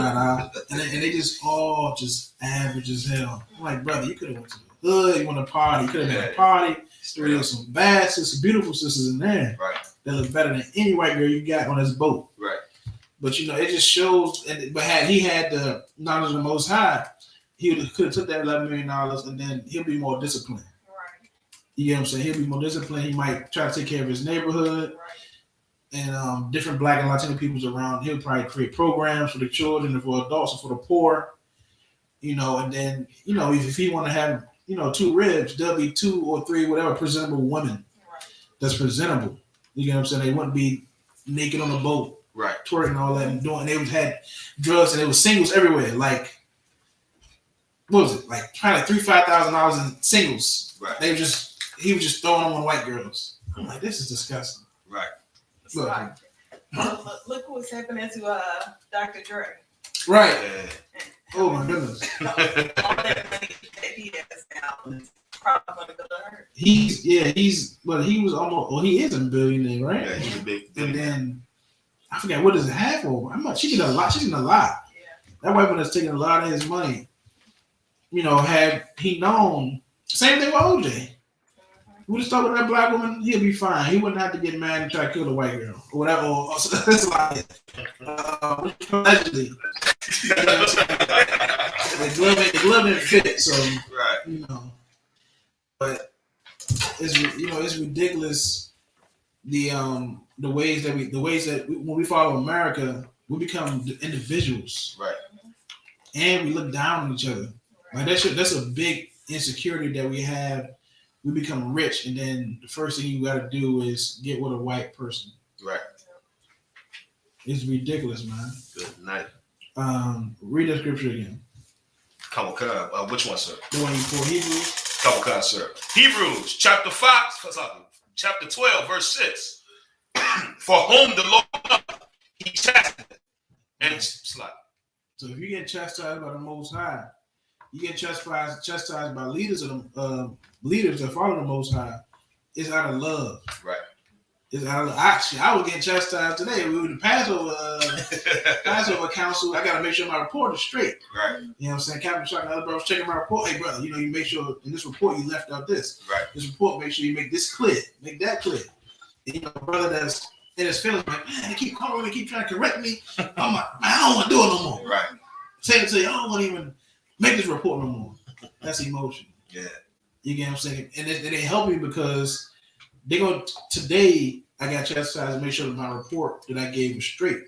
they just all just average as hell. I'm like, brother, you could have went to the hood, you want to party, you could have been a party. There was some bad sisters, beautiful sisters in there. Right. That look better than any white girl you got on this boat. Right. But you know, it just shows. But had he had the knowledge of the Most High, he could have took that $11 million and then he'll be more disciplined. Right. You get what I'm saying? He'll be more disciplined. He might try to take care of his neighborhood and different Black and Latino peoples around. He'll probably create programs for the children and for adults and for the poor. You know, and then you know if he want to have 2 ribs, there'll be 2 or 3 whatever presentable women that's presentable. You get what I'm saying? They wouldn't be naked on the boat, right? Twerking and all that and doing. They had drugs and there was singles everywhere. Like. What was it like? Trying to $3,000-$5,000 in singles. Right. He was just throwing them on white girls. I'm like, this is disgusting. Right. Look what's happening to Dr. Dre. Right. Yeah. Oh my goodness. All that money that he has now is probably going to go to her. He is a billionaire, right? Yeah, he's a big. And then I forgot what does it have over? How much? She did a lot. She's in a lot. Yeah. That white woman has taken a lot of his money. You know, had he known, same thing with OJ. We just talk with that Black woman, he'll be fine. He wouldn't have to get mad and try to kill the white girl or whatever. Or it's like, allegedly. The glove didn't fit, so right. You know. But it's ridiculous the ways that when we follow America, we become individuals, right? And we look down on each other. Like that's a big insecurity that we have. We become rich, and then the first thing you got to do is get with a white person. Right. It's ridiculous, man. Good night. Read the scripture again. Come on, which one, sir? The one you pulled, Hebrews. Come on, sir. Hebrews chapter 12, verse 6. For whom the Lord loved, he chastened and slapped. So if you get chastised by the Most High, you get chastised by leaders leaders that follow the Most High. It's out of love. Right. It's out of actually. I was getting chastised today. We were in the Passover council. I got to make sure my report is straight. Right. You know what I'm saying? Captain Chuck and other brothers checking my report. Hey, brother, you make sure in this report you left out this. Right. This report, make sure you make this clear. Make that clear. And, brother that's in his feelings, like, man, they keep calling, they keep trying to correct me. I'm like, man, I don't want to do it no more. Right. Say it to you, I don't want to even make this report no more. That's emotion. Yeah. You get what I'm saying? And they help me because they go today. I got chastised to make sure that my report that I gave was straight.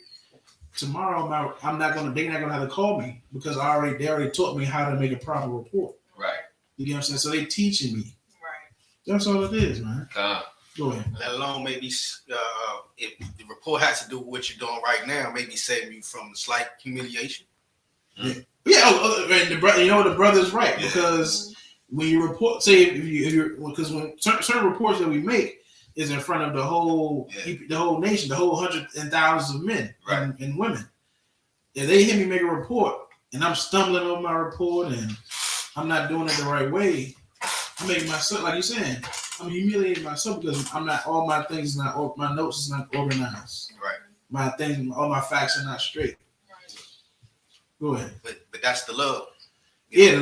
Tomorrow, they're not gonna have to call me because they already taught me how to make a proper report. Right. You get what I'm saying? So they teaching me. Right. That's all it is, man. Go ahead. Let alone maybe if the report has to do with what you're doing right now, maybe save you from slight humiliation. Mm-hmm. Yeah, and the brother, the brother's right because when you report, say if you're because when certain reports that we make is in front of the whole nation, the whole hundreds and thousands of men and women. If they hear me make a report and I'm stumbling over my report and I'm not doing it the right way, I'm making myself, like you're saying, I'm humiliating myself because I'm not. All my things is not. My notes is not organized. Right. My things, all my facts are not straight. Go ahead. But that's the love. The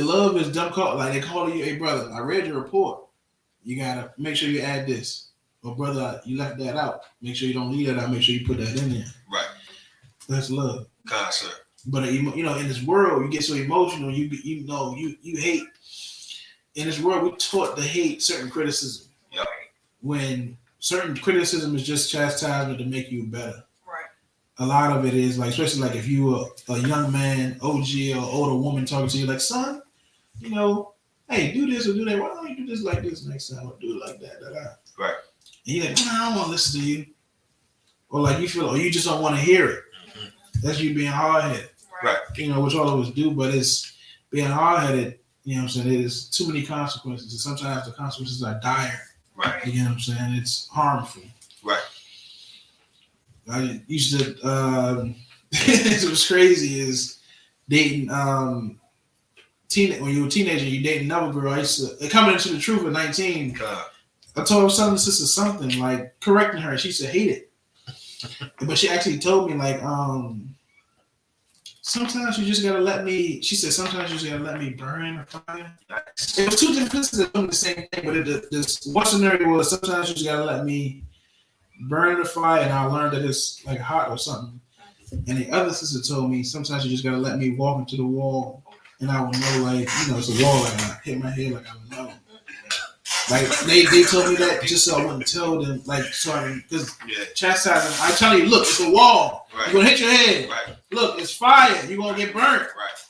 love is dumb call. Like they call you, hey brother, I read your report. You gotta make sure you add this. Or brother, you left that out. Make sure you don't leave that out. Make sure you put that in there. Right. That's love. God, sir. But in this world, you get so emotional. You hate. In this world, we're taught to hate certain criticism. Yep. When certain criticism is just chastisement to make you better. Right. A lot of it is like, especially like if you are a young man, OG, or older woman talking to you, like, son, hey, do this or do that. Why don't you do this like this next time or do it like that? Right. And you're like, I don't want to listen to you. Or like you feel, or you just don't want to hear it. Mm-hmm. That's you being hard-headed. Right. Which all of us do, but it's being hard-headed. You know what I'm saying? There's too many consequences, and sometimes the consequences are dire. Right. You know what I'm saying? It's harmful. Right. I used to. It was crazy. Is dating when you were a teenager, you dating another girl. I used to coming into the truth at 19. I told her something, sister, something like correcting her. She used to hate it, but she actually told me like, sometimes you just gotta let me. She said sometimes you just gotta let me burn. It was two different sisters that doing the same thing, but this one scenario was sometimes you just gotta let me burn the fire, and I learned that it's like hot or something. And the other sister told me sometimes you just gotta let me walk into the wall, and I will know, like, you know, it's a wall, like I hit my head, like I would know. Like they told me that just so I wouldn't tell them, like, so I because chastising. I tell you, look, it's a wall. Right. You're gonna hit your head. Right. Look, it's fire. You're gonna get burnt. Right.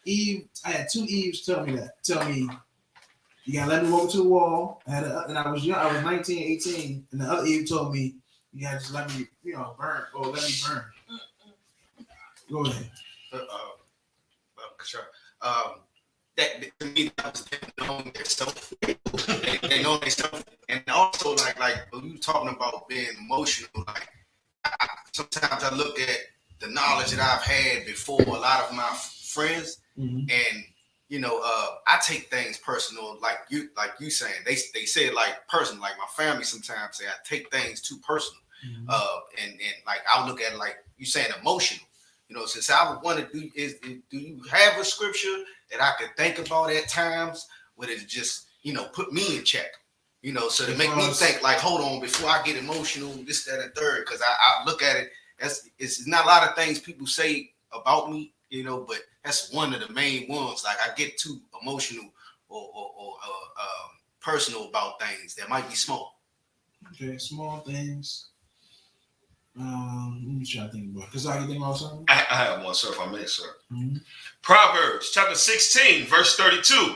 Eve, I had two Eves tell me that. Tell me, you gotta let me walk to the wall. And I was young. I was 19, 18, and the other Eve told me, you gotta just let me, you know, burn or let me burn. Go ahead. Sure. That to me, that was them knowing themselves. They know themselves, and also like when you talking about being emotional, like sometimes I look at the knowledge that I've had before a lot of my friends, and you know, I take things personal, like you saying. They say it like personal, like my family sometimes say I take things too personal, and like I look at it like you saying emotional. You know, since I would want to do do you have a scripture that I could think about at times where it just, you know, put me in check, you know, so to make me think like, hold on, before I get emotional, this, that, and third, because I look at it as it's not a lot of things people say about me, you know, but that's one of the main ones. Like I get too emotional or personal about things that might be small. Okay, small things. Let me try to think about it. Because I can think about something. I have one, sir, if I may, sir. Proverbs chapter 16, verse 32.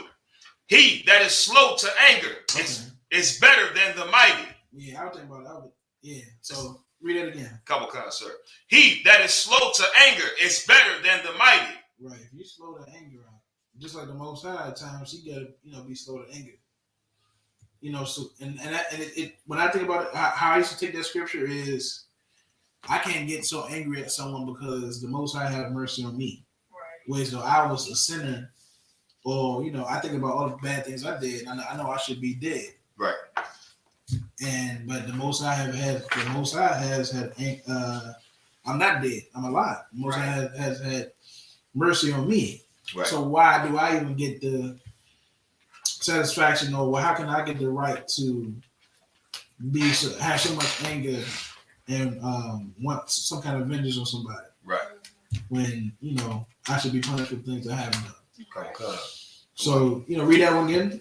He that is slow to anger is better than the mighty. Yeah, I'll think about it. Yeah. So read it again. Couple kinds, sir. He that is slow to anger is better than the mighty. Right. If you slow to anger out, just like the Most High at times, he gotta, you know, be slow to anger. You know, so and it when I think about it, how I used to take that scripture is, I can't get so angry at someone because the Most High had mercy on me. Right. Whereas though I was a sinner, or, you know, I think about all the bad things I did. I know I should be dead. Right. But the Most High has had. I'm not dead. I'm alive. The Most High has had mercy on me. Right. So why do I even get the satisfaction, or how can I get the right to have so much anger and want some kind of vengeance on somebody? Right. When, you know, I should be punished for things I haven't done. Okay. So, you know, read that one again.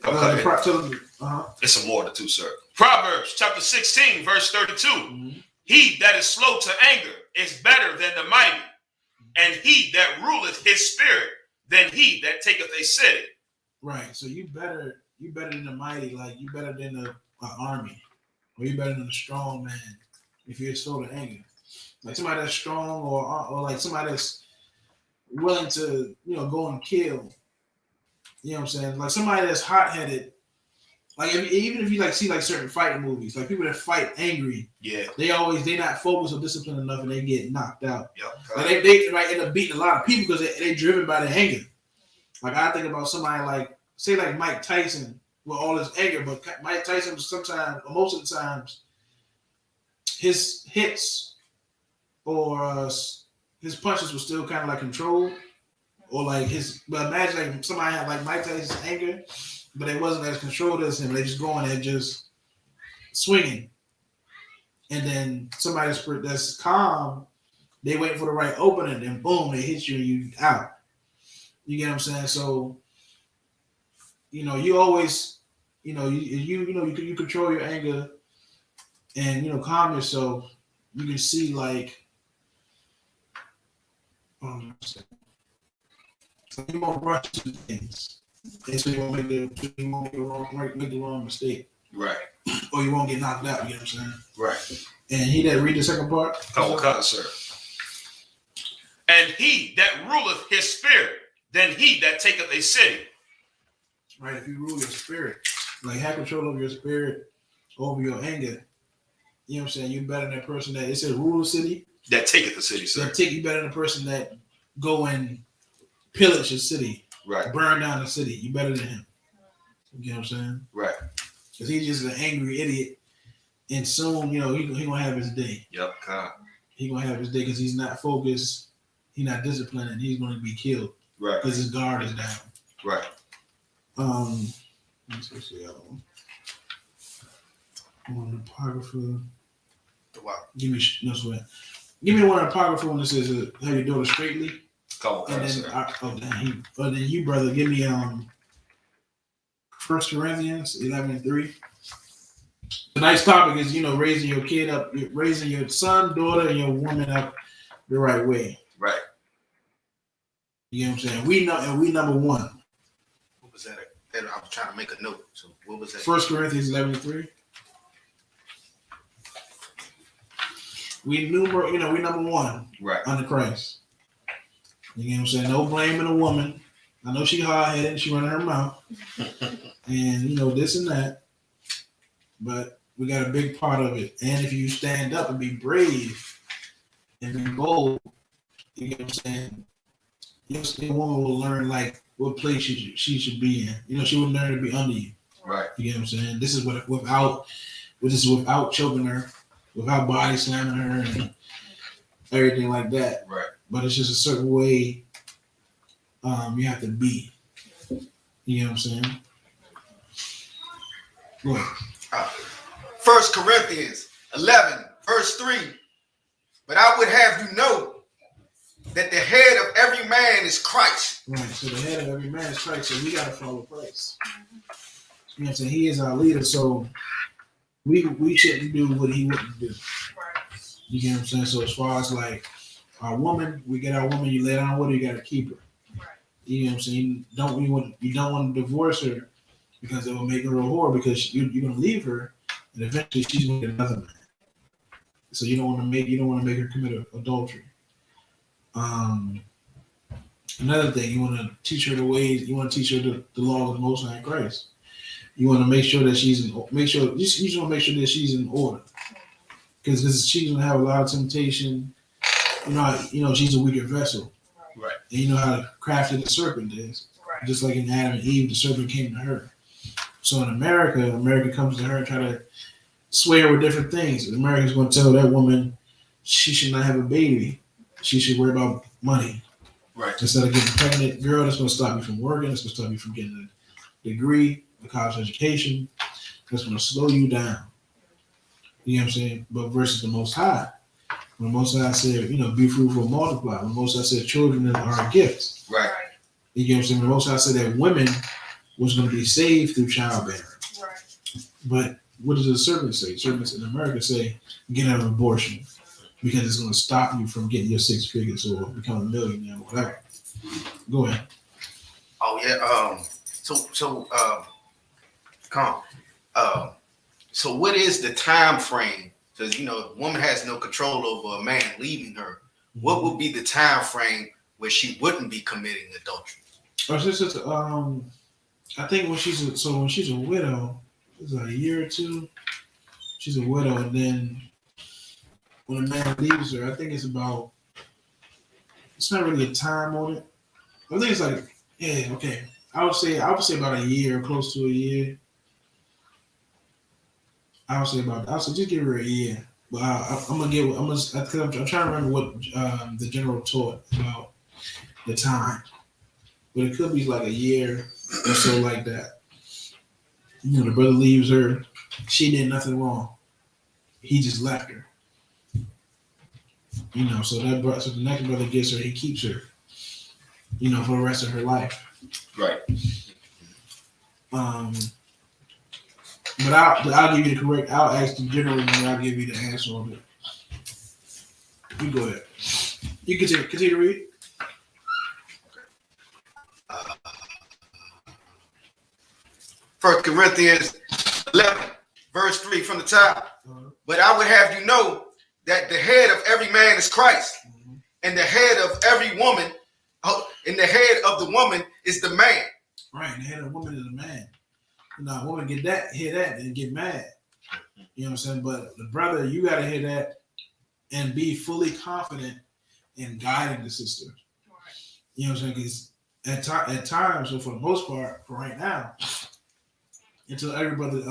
It's some more too, sir. Proverbs chapter 16, verse 32. He that is slow to anger is better than the mighty, and he that ruleth his spirit than he that taketh a city. Right. So you better than the mighty, like you better than the army, or you better than a strong man if you're slow to anger. Like somebody that's strong, or like somebody that's willing to, you know, go and kill. You know what I'm saying? Like somebody that's hot-headed. Like even if you like see like certain fighting movies, like people that fight angry, they not focused or disciplined enough, and they get knocked out. Yep. Like they end up beating a lot of people because they driven by their anger. Like I think about somebody like, say like Mike Tyson with all his anger, but Mike Tyson sometimes, or most of the times, his hits or his punches were still kind of like controlled, or like but imagine like somebody had like Mike Tyson's anger, but it wasn't as controlled as him. They just going there just swinging, and then somebody that's calm, they waiting for the right opening, and boom, they hit you and you out. You get what I'm saying? So, you know, you always, you know, you control your anger, and, you know, calm yourself. You can see like, so you won't rush to things, and so you won't make the wrong mistake, right? Or you won't get knocked out. You know what I'm saying? Right. And he that read the second part. Sir. And he that ruleth his spirit, than he that taketh a city. Right. If you rule your spirit, like have control over your spirit, over your anger. You know what I'm saying? You're better than that person that, it says rule the city. That taketh the city, sir. You better than the person that go and pillage the city. Right. burn down the city. You better than him. You know what I'm saying? Right. Because he's just an angry idiot. And soon, you know, he gonna have his day. Yep. He gonna have his day because he's not focused, he's not disciplined, and he's gonna be killed. Right. Because his guard is down. Right. Let's see the other one. One apocrypha. Give me no sweat. Give me one apocrypha one that says have your daughter straightly. Come on, and then then you, brother, give me 1 Corinthians 11:3. Tonight's topic is, you know, raising your kid up, raising your son, daughter, and your woman up the right way. Right. You know what I'm saying? We know, and we number one. What was that? I was trying to make a note. So what was that? 1 Corinthians 11:3. We number one. Right. Under Christ. You know what I'm saying? No blaming a woman. I know she hard-headed and she running her mouth. And, you know, this and that. But we got a big part of it. And if you stand up and be brave and be bold, you know what I'm saying? Your woman will learn, like, what place she should be in. You know, she will learn to be under you. Right. You know what I'm saying? This is without choking her, without body slamming her and everything like that. Right. But it's just a certain way you have to be. You know what I'm saying? Go ahead. 1 Corinthians 11, verse 3. But I would have you know that the head of every man is Christ. Right. So the head of every man is Christ. So we got to follow Christ. You know what I'm saying? He is our leader. So we shouldn't do what he wouldn't do. You get what I'm saying? So as far as like our woman, we get our woman, you lay down with her, you got to keep her. You know what I'm saying? You don't want to divorce her because it will make her a whore because you're going to leave her and eventually she's going to get another man. So you don't want to make her commit adultery. Another thing, you want to teach her the ways. You want to teach her the law of the Most High Christ. You want to make sure that you just want to make sure that she's in order, because she's gonna have a lot of temptation. You know, she's a weaker vessel. Right. And you know how crafty the serpent is. Right. Just like in Adam and Eve, the serpent came to her. So in America comes to her and try to sway her with different things. America's going to tell that woman she should not have a baby. She should worry about money. Right. Instead of getting pregnant, girl, that's going to stop you from working. That's going to stop you from getting a degree, a college education. That's going to slow you down. You know what I'm saying? But versus the Most High. When the Most High said, be fruitful and multiply. When the Most High said children are gifts. Right. You know what I'm saying? When the Most High said that women was going to be saved through childbearing. Right. But what does the serpent say? Serpents in America say, get an abortion. Because it's going to stop you from getting your 6 figures or become a millionaire or whatever. Go ahead. Oh yeah. So what is the time frame? Because a woman has no control over a man leaving her. What would be the time frame where she wouldn't be committing adultery? I think when she's a widow, it's like a year or two. She's a widow, and then when a man leaves her, I think it's not really a time on it. I think it's like, okay. I would say about a year, close to a year. I would say just give her a year. But I'm trying to remember what the general taught about the time. But it could be like a year or so like that. The brother leaves her. She did nothing wrong. He just left her. So the next brother gets her, he keeps her, for the rest of her life. Right. But I'll give you the correct. I'll ask the general, and I'll give you the answer on it. You go ahead. You continue to read. 1 Corinthians 11, verse 3 from the top. But I would have you know that the head of every man is Christ, and the head of every woman, and the head of the woman is the man. Right, and the head of the woman is the man. A woman hear that, and get mad. You know what I'm saying? But the brother, you got to hear that and be fully confident in guiding the sister. Right. You know what I'm saying? Because at times, so for the most part, for right now, until everybody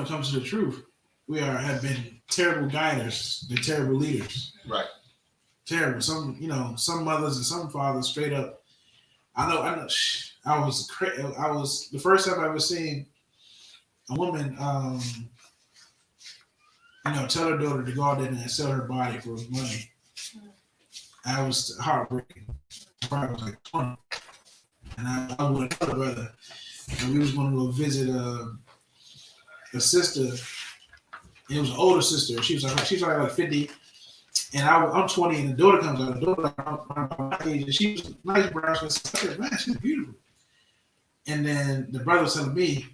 comes to the truth, we have been terrible guiders, they're terrible leaders. Right. Terrible. Some mothers and some fathers straight up. I know. I was the first time I ever seen a woman, tell her daughter to go out there and sell her body for money. I was heartbreaking. I probably was like 20, and I was with another brother, and we was going to go visit a sister. It was an older sister. She was like 50. And I'm 20, and the daughter comes out. The daughter like my age, and she was nice brown skin. I said, man, she's beautiful. And then the brother was telling me,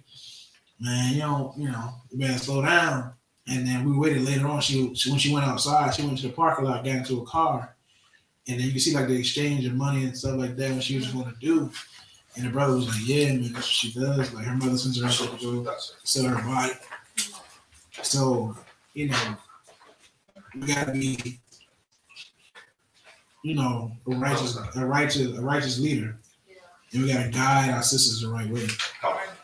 man, you better slow down. And then we waited later on. When she went outside, she went to the parking lot, got into a car, and then you can see like the exchange of money and stuff like that. What she was going to do, and the brother was like, yeah, man, that's what she does. Like her mother sends her out to go sell her body. So we gotta be, a righteous leader, and we gotta guide our sisters the right way,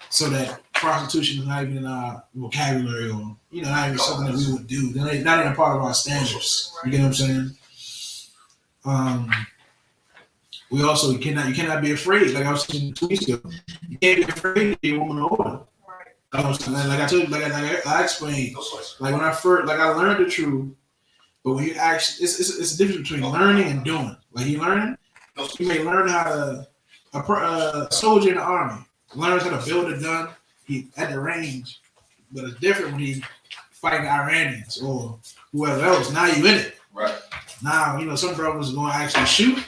so that prostitution is not even in our vocabulary, or not even something that we would do. Not even a part of our standards. You get what I'm saying? We also you cannot be afraid. Like I was saying 2 weeks ago, you can't be afraid to be a woman of order. Like I told you, like I explained, like when I learned the truth. But when you actually, it's the difference between learning and doing. Like you may learn how to, a soldier in the army learns how to build a gun. He at the range, but it's different when he fighting the Iranians or whoever else. Now you in it. Right. Now some brothers are going to actually shoot.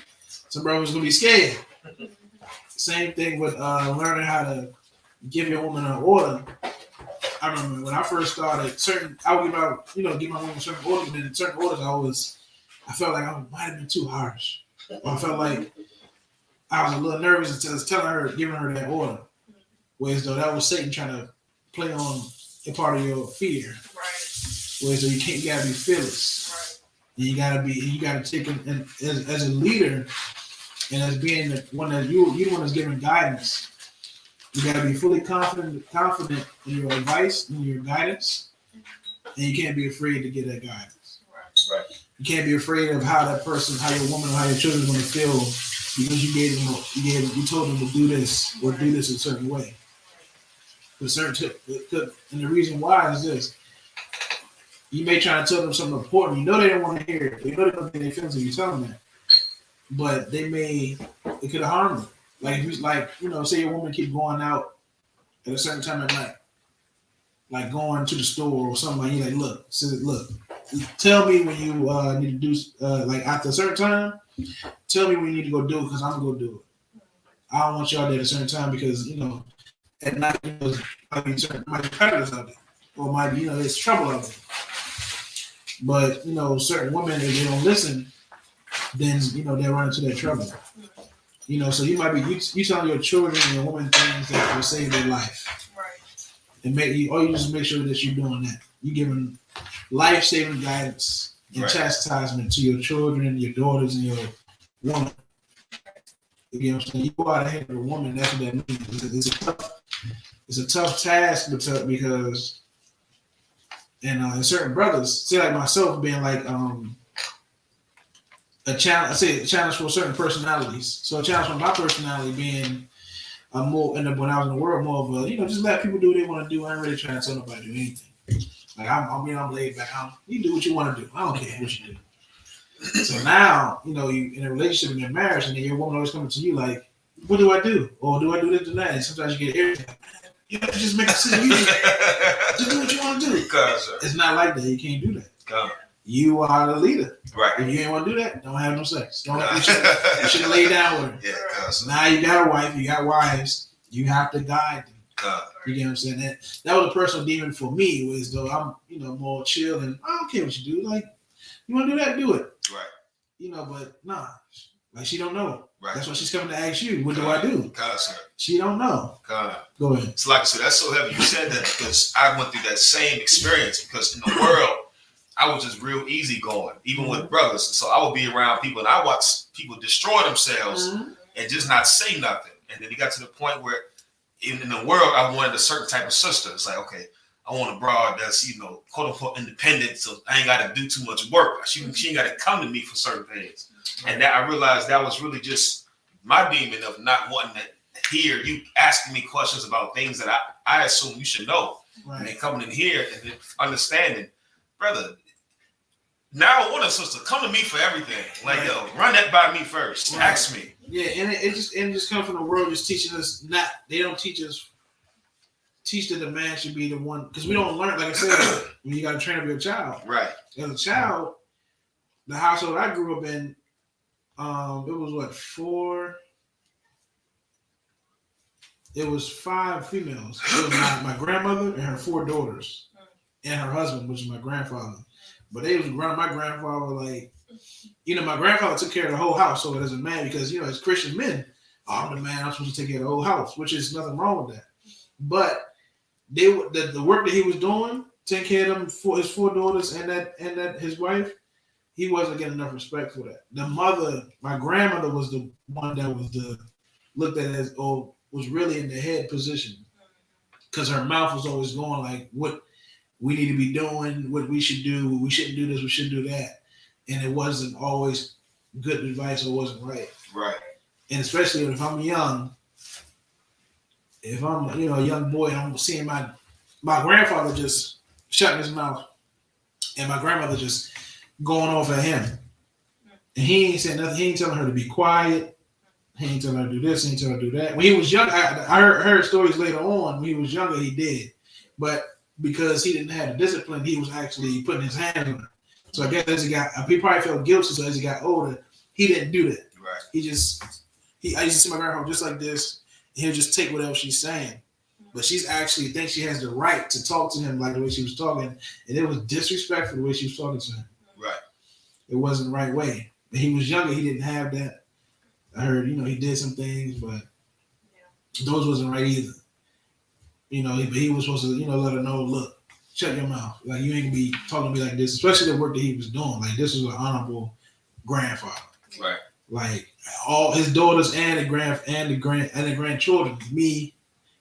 Some brothers are going to be scared. Same thing with learning how to give your woman an order. I remember when I first started, I would give my woman certain orders, and in certain orders I felt like I might have been too harsh. Or I felt like I was a little nervous giving her that order. Whereas though that was Satan trying to play on a part of your fear. Right. Whereas though you gotta be fearless. Right. And you gotta take it, and as a leader, and as being the one that you're the one that's giving guidance. You gotta be fully confident in your advice and your guidance, and you can't be afraid to get that guidance. Right. You can't be afraid of how that person, how your woman, or how your children are going to feel because you told them to do this or do this a certain way. And the reason why is this: you may try to tell them something important. They don't want to hear it. They don't think they feel if you tell them that, but it could harm them. Like if you say your woman keep going out at a certain time at night, like going to the store or something, like you're like, look, tell me when you need to do like after a certain time. Tell me when you need to go do it because I'm gonna go do it. I don't want y'all there at a certain time because at night might be predators out there, or might be there's trouble out there. But certain women, if they don't listen, then they run into their trouble. So you might be you telling your children and your woman things that will save their life. Right. And you just make sure that you're doing that. You're giving life-saving guidance and chastisement to your children, your daughters, and your woman. You know what I'm saying? You go out ahead of a woman, that's what that means. It's a tough task because and certain brothers, say like myself being like a challenge for certain personalities. So a challenge for my personality being more, when I was in the world, more of a, just let people do what they want to do. I ain't really trying to tell nobody to do anything. Like I'm laid back. You do what you want to do. I don't care what you do. So now, you in a relationship and in marriage, and then your woman always coming to you like, what do I do? Or do I do this and that? And sometimes you get irritated. Just make a decision. Just do what you want to do. It's not like that. You can't do that. You are the leader. Right. If you ain't want to do that, don't have no sex. You should lay down with her. Yeah, now you got a wife, you got wives, you have to guide them. You get what I'm saying? That was a personal demon for me, was though I'm, more chill and I don't care what you do. Like, you want to do that, do it. Right. But nah. Like she don't know. Right. That's why she's coming to ask you, what do I do? She don't know. Go ahead. It's like I said, that's so heavy. You said that because I went through that same experience because in the world, I was just real easy going, even with brothers. So I would be around people and I watch people destroy themselves and just not say nothing. And then he got to the point where in the world, I wanted a certain type of sister. It's like, okay, I want a broad that's, quote unquote independent, so I ain't got to do too much work. She ain't got to come to me for certain things. And that I realized that was really just my demon of not wanting to hear you asking me questions about things that I assume you should know. Right. And then coming in here and then understanding, brother, now I want a sister, come to me for everything. Like, right. Yo, run that by me first. Right. Ask me. Yeah, and it just comes from the world just teaching us they don't teach that the man should be the one, because we don't learn, like I said, when you got to train up your child. Right. As a child, the household I grew up in, it was four? It was 5 females. It was my grandmother and her 4 daughters and her husband, which is my grandfather. But they was around my grandfather, like, my grandfather took care of the whole house. So as a man, because, as Christian men, I'm the man, I'm supposed to take care of the whole house, which is nothing wrong with that. But the work that he was doing, taking care of them for his 4 daughters and that his wife, he wasn't getting enough respect for that. The mother, my grandmother, was the one that was looked at as was really in the head position, because her mouth was always going like what we need to be doing, what we should do, we shouldn't do this, we shouldn't do that, and it wasn't always good advice or wasn't right. Right. And especially if I'm young, if I'm a young boy and I'm seeing my grandfather just shutting his mouth and my grandmother just going off at him, and he ain't saying nothing, he ain't telling her to be quiet. He ain't telling her to do this, he ain't telling her to do that. When he was young, I heard stories later on. When he was younger, he did. But because he didn't have the discipline, he was actually putting his hands on her. So I guess as he probably felt guilty, so as he got older, he didn't do that. Right. I used to see my grandma just like this, and he'll just take whatever she's saying. But she's actually thinks she has the right to talk to him like the way she was talking, and it was disrespectful the way she was talking to him. Right. It wasn't the right way. When he was younger, he didn't have that. I heard, he did some things, but those wasn't right either. But he was supposed to, let her know, look, shut your mouth. Like, you ain't gonna be talking to me like this, especially the work that he was doing. Like, this was an honorable grandfather. Right. Like, all his daughters and the grandchildren, me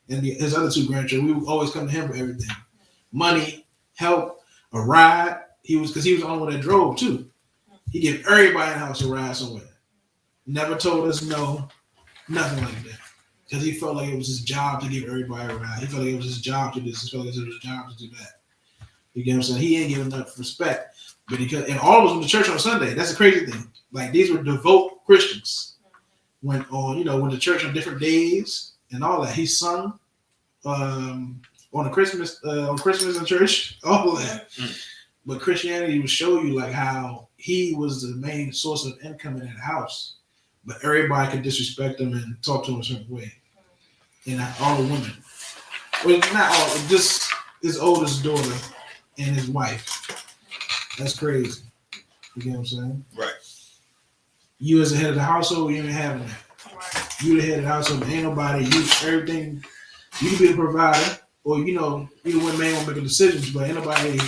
and his other 2 grandchildren, we would always come to him for everything. Money, help, a ride. Because he was the only one that drove too. He gave everybody in the house a ride somewhere. Never told us no, nothing like that. Because he felt like it was his job to give everybody a ride. He felt like it was his job to do this. He felt like it was his job to do that. You get what I'm saying? He ain't giving enough respect. But and all of us went to church on Sunday. That's the crazy thing. Like, these were devout Christians. Went to church on different days and all that. He sung on Christmas in church, all of that. But Christianity would show you like how he was the main source of income in that house. But everybody could disrespect him and talk to him a certain way. And all the women. Well, not all, just his oldest daughter and his wife. That's crazy. You get what I'm saying? Right. You as the head of the household, you ain't having that. Right. You the head of the household, ain't nobody, everything, you can be the provider, or either one man won't make decisions, but ain't nobody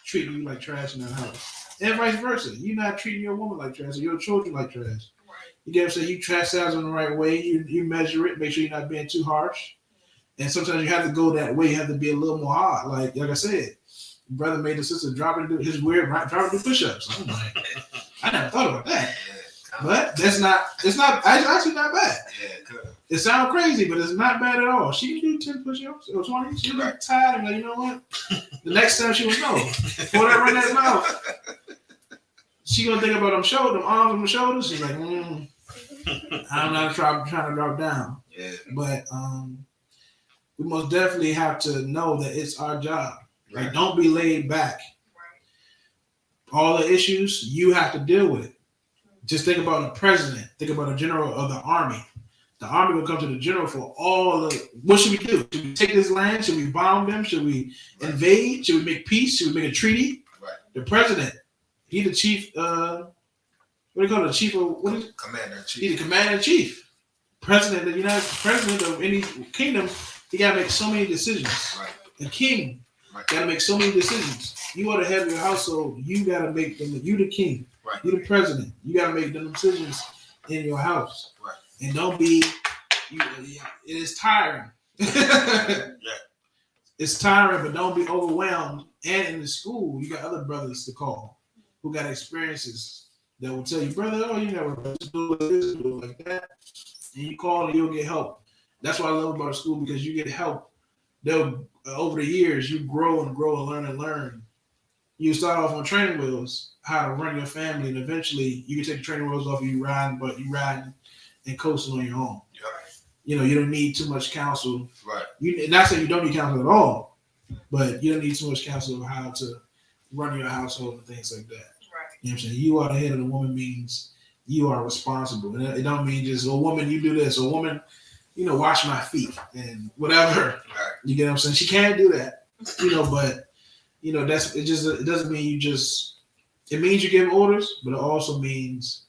treating you like trash in that house. And vice versa. You're not treating your woman like trash or your children like trash. You get what I'm saying? You chastise them the right way. You measure it. Make sure you're not being too harsh. And sometimes you have to go that way. You have to be a little more hard. Like I said, brother made the sister drop into his weird push-ups. I'm like, I never thought about that. But it's actually not bad. It sounds crazy, but it's not bad at all. She can do 10 push-ups or 20. She look tired and like, you know what? The next time she will know. Before that run that mouth, she gonna think about them arms and the shoulders. She's like, I'm not trying to drop down. Yeah. But we most definitely have to know that it's our job. Right. Like, don't be laid back. Right. All the issues, you have to deal with it. Just think about a president. Think about a general of the army. The army will come to the general for what should we do? Should we take this land? Should we bomb them? Should we invade? Should we make peace? Should we make a treaty? Right. The president, he the chief, what do you call it? The chief of, what is it? Commander-in-Chief. He's the commander-in-chief. President of the United States, president of any kingdom, he got to make so many decisions. Right. The king got to make so many decisions. You are the head of your household. You got to make them. You the king. Right. You the president. You got to make them decisions in your house. Right. And don't be, it is tiring. It's tiring, but don't be overwhelmed. And in the school, you got other brothers to call who got experiences that will tell you, brother, oh, you never do this, do it like that. And you call and you'll get help. That's what I love about school, because you get help. They'll over the years, you grow and learn. You start off on training wheels, how to run your family, and eventually you can take the training wheels off and you ride and coasting on your own. You know, you don't need too much counsel. Right. Not saying you don't need counsel at all, but you don't need too much counsel of how to run your household and things like that. Right. You know what I'm saying? You are the head of the woman means you are responsible. And it don't mean just, a woman, you do this. A woman, wash my feet and whatever. Right. You get what I'm saying? She can't do that. But it doesn't mean you just, it means you give orders, but it also means,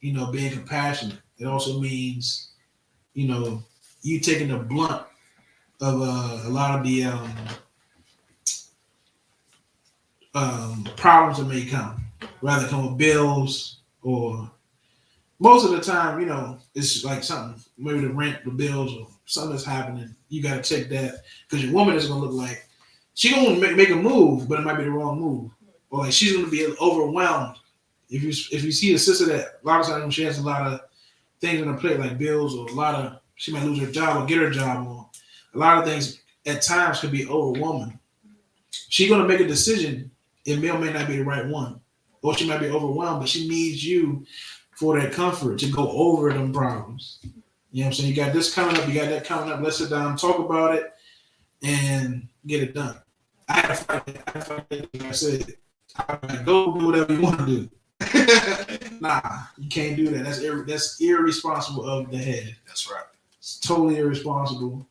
being compassionate. It also means, you taking the blunt of a lot of the problems that may come, rather come with bills, or most of the time, it's like something, maybe the rent, the bills, or something that's happening. You got to take that, because your woman is going to look like she's going to make a move, but it might be the wrong move, or like she's going to be overwhelmed. If you see a sister that a lot of times when she has a lot of things on her plate, like bills, or she might lose her job or get her job, or a lot of things at times could be overwhelming. She's going to make a decision. It may or may not be the right one, or she might be overwhelmed, but she needs you for that comfort to go over them problems. You know what I'm saying? You got this coming up, you got that coming up. Let's sit down, talk about it, and get it done. I had to fight. Like I said, go do whatever you want to do. Nah, you can't do that. That's irresponsible of the head. That's right. It's totally irresponsible.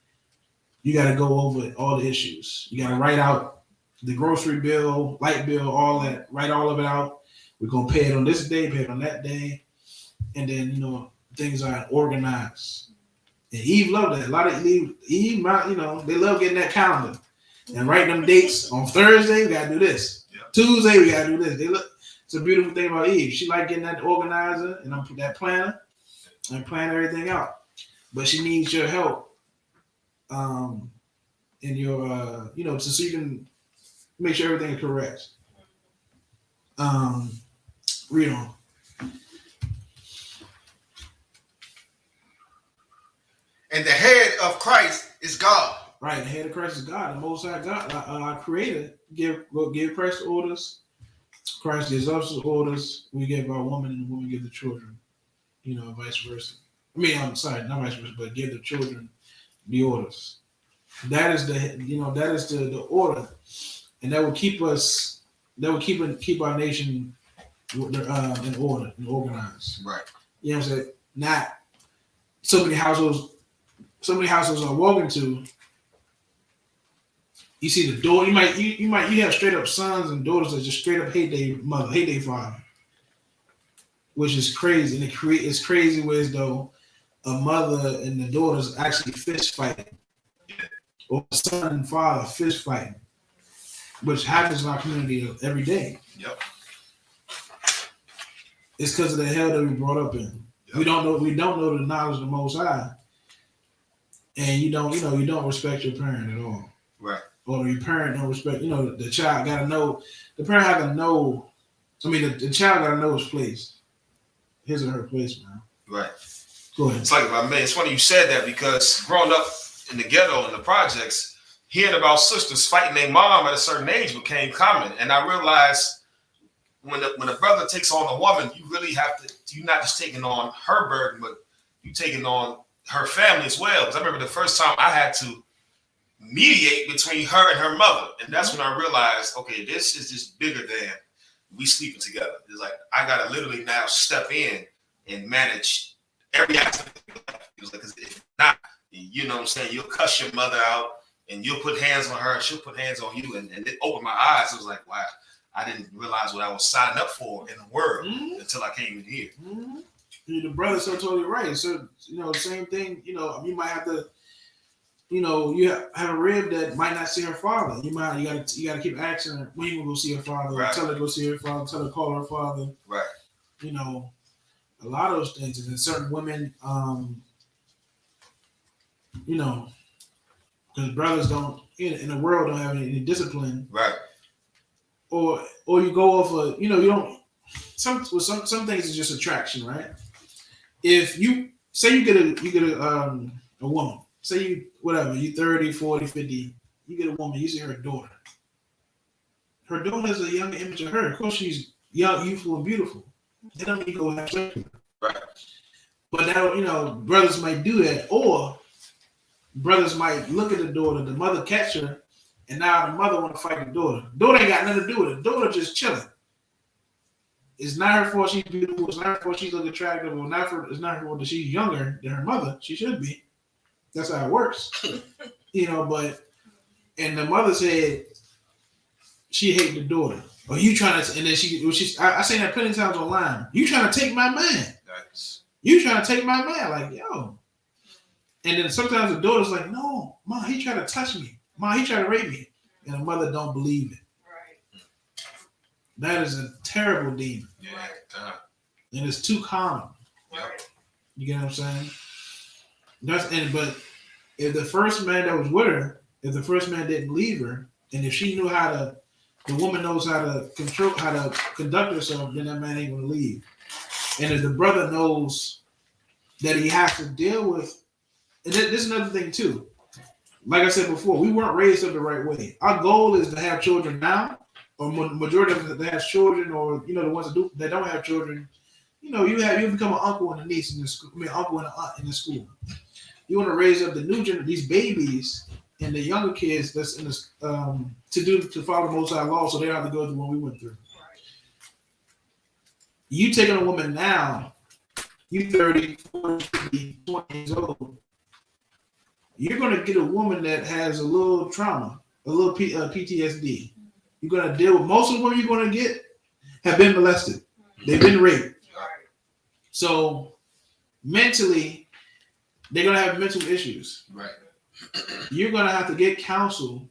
You got to go over all the issues. You got to write out the grocery bill, light bill, all that. Write all of it out. We're gonna pay it on this day, pay it on that day, and then things are organized. And Eve loved that. A lot of Eve, they love getting that calendar and writing them dates. On Thursday, we gotta do this. Yeah. Tuesday, we gotta do this. It's a beautiful thing about Eve. She like getting that organizer and that planner and plan everything out. But she needs your help, in your, so you can make sure everything is correct. Read on. And the head of Christ is God. Right, the head of Christ is God, the Most High God, our Creator. Give Christ orders. Christ gives us orders. We give our woman, and the woman give the children. Vice versa. I'm sorry, not vice versa, but give the children the orders. That is the order, and that will keep us. That will keep our nation in order and organized. Right. You know what I'm saying? Not so many households I walk into. You see the door. You have straight up sons and daughters that just straight up hate their mother, hate their father, which is crazy. And it's crazy ways though. A mother and the daughters actually fist fighting, or a son and father fist fighting, which happens in our community every day. Yep. It's because of the hell that we brought up in. Yep. We don't know the knowledge of the Most High, and you don't respect your parent at all. Right. Or your parent don't respect. The child got to know. The parent have to know. The child got to know his place, his or her place, man. Right. Go ahead. It's like, it's funny you said that, because growing up in the ghetto and the projects, hearing about sisters fighting their mom at a certain age became common. And I realized when a brother takes on a woman, you really have to, you're not just taking on her burden, but you taking on her family as well. Because I remember the first time I had to mediate between her and her mother. And that's when I realized, okay, this is just bigger than we sleeping together. It's like, I got to literally now step in and manage every aspect of your life. It was like, if not, you know what I'm saying, you'll cuss your mother out and you'll put hands on her and she'll put hands on you. And it opened my eyes. It was like, wow, I didn't realize what I was signing up for in the world until I came in here. Mm-hmm. The brother's so totally right. So, same thing, you might have to, you have a rib that might not see her father. You gotta keep asking her when you gonna go see her father, right. Tell her to go see her father, tell her to call her father. Right. A a lot of those things. And then certain women, you know, because brothers don't in the world don't have any discipline, right? Or you go off of, you know, you don't. Some things is just attraction, right? If you say you get a woman, say you whatever, you 30, 40, 50, you get a woman, you see her daughter. Her daughter has a younger image of her. Of course, she's young, youthful, and beautiful. They don't need to go have sex with her. Right. But now, you know, brothers might do that, or brothers might look at the daughter, the mother catch her, and now the mother want to fight the daughter. Daughter ain't got nothing to do with it. Daughter just chilling. It's not her fault she's beautiful. It's not her fault she's look attractive. It's not her fault that she's younger than her mother. She should be. That's how it works. You know, and the mother said she hate the daughter. Or you trying to, and then I seen that plenty of times online. You trying to take my man. You trying to take my man. Like, yo. And then sometimes the daughter's like, no, Mom, he tried to touch me. Mom, he tried to rape me. And the mother don't believe it. Right. That is a terrible demon. Yeah. And it's too common. Right. You get what I'm saying? But if the first man that was with her, if the first man didn't leave her, and if she knew the woman knows how to conduct herself, then that man ain't gonna leave. And if the brother knows that he has to deal with, and this is another thing too. Like I said before, we weren't raised up the right way. Our goal is to have children now, or majority of them that has children, or you know the ones that don't have children. You know, you become an uncle and a niece in the school. I mean, uncle and an aunt in the school. You want to raise up the new generation, these babies and the younger kids that's in this to follow the Most High law, so they don't have to go through what we went through. You taking a woman now, you 30, 40, 50, 20 years old, you're going to get a woman that has a little trauma, a little PTSD. You're going to deal with most of the women you're going to get have been molested. They've been raped. So mentally, they're going to have mental issues. Right. You're going to have to get counsel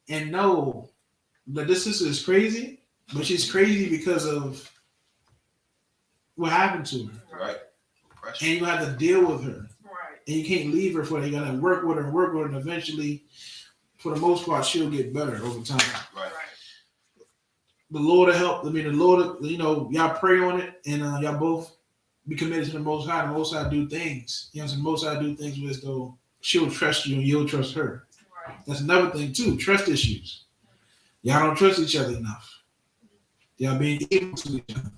and know that this sister is crazy, but she's crazy because of what happened to her. Right. And you have to deal with her. Right. And you can't leave her for that. You got to work with her, and eventually, for the most part, she'll get better over time. Right. The Lord will help. I mean, the Lord, you know, y'all pray on it, and y'all both be committed to the Most High. The Most High do things. You know, the Most High do things as though she'll trust you and you'll trust her. Right. That's another thing too. Trust issues. Y'all don't trust each other enough. Y'all being evil to each other.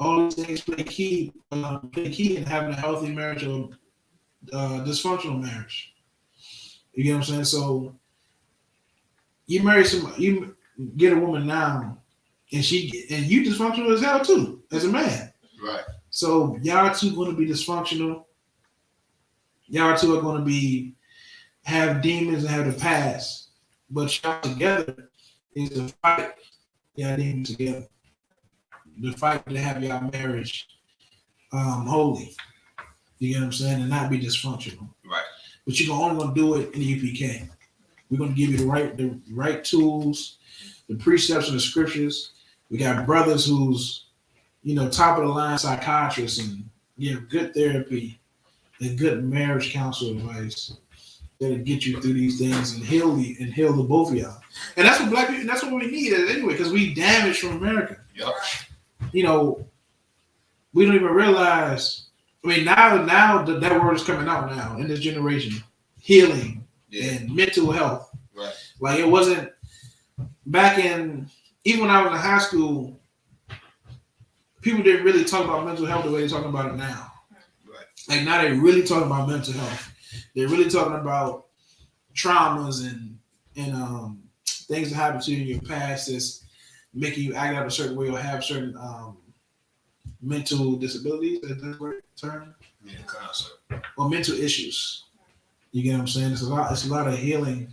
All these things play key in having a healthy marriage or dysfunctional marriage. You get what I'm saying? So you marry somebody, you get a woman now, and you dysfunctional as hell too, as a man. Right. So y'all two going to be dysfunctional. Y'all two are going to have demons and have the past, but y'all together is to fight y'all demons together. The fight to have y'all marriage holy. You get what I'm saying? And not be dysfunctional. Right. But you're only going to do it in the UPK. We're going to give you the right tools, the precepts and the scriptures. We got brothers who's, you know, top of the line psychiatrists and give good therapy and good marriage counsel advice that'll get you through these things and heal the both of y'all. And that's what black people, that's what we need anyway, because we damaged from America. Yep. You know, we don't even realize. I mean, now that word is coming out now in this generation. Healing and mental health. Right. Like it wasn't back in, even when I was in high school, people didn't really talk about mental health the way they're talking about it now. Right. Like now they're really talking about mental health. They're really talking about traumas and things that happened to you in your past that's making you act out a certain way or have certain mental disabilities. Is that the right term? Yeah, concept. Or mental issues. You get what I'm saying? It's a lot of healing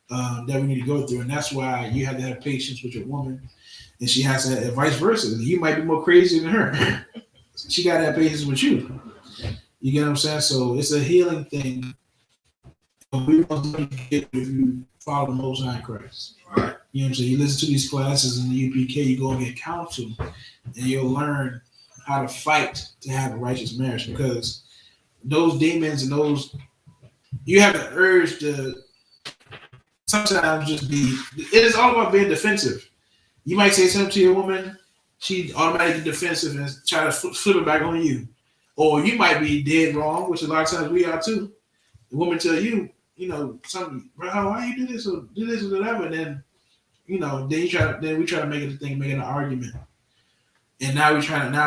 that we need to go through, and that's why you have to have patience with your woman, and she has to have vice versa. You might be more crazy than her. She got to have patience with you. You get what I'm saying? So it's a healing thing. We must get if you follow the Most High in Christ. Right. You know what I'm saying? You listen to these classes in the UPK, you go and get counsel, and you'll learn how to fight to have a righteous marriage, because those demons and those, you have the urge to sometimes just be, it is all about being defensive. You might say something to your woman, she automatically defensive and try to flip it back on you. Or you might be dead wrong, which a lot of times we are too. The woman tell you, you know, something, bro, why you do this or whatever, and then, you know, then we try to make it a thing, make it an argument. And now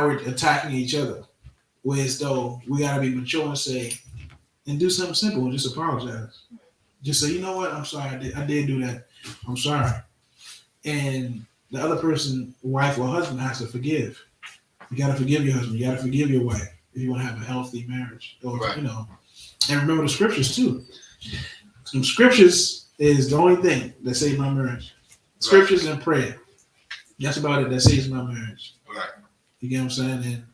we're attacking each other. Whereas though we gotta be mature and say, and do something simple and just apologize. Just say, you know what, I'm sorry, I did do that. I'm sorry. And the other person, wife or husband, has to forgive. You gotta forgive your husband, you gotta forgive your wife if you want to have a healthy marriage. Or you know, and remember the scriptures too. Some scriptures is the only thing that saves my marriage. Scriptures and prayer. That's about it. That saves my marriage. Right. You get what I'm saying? And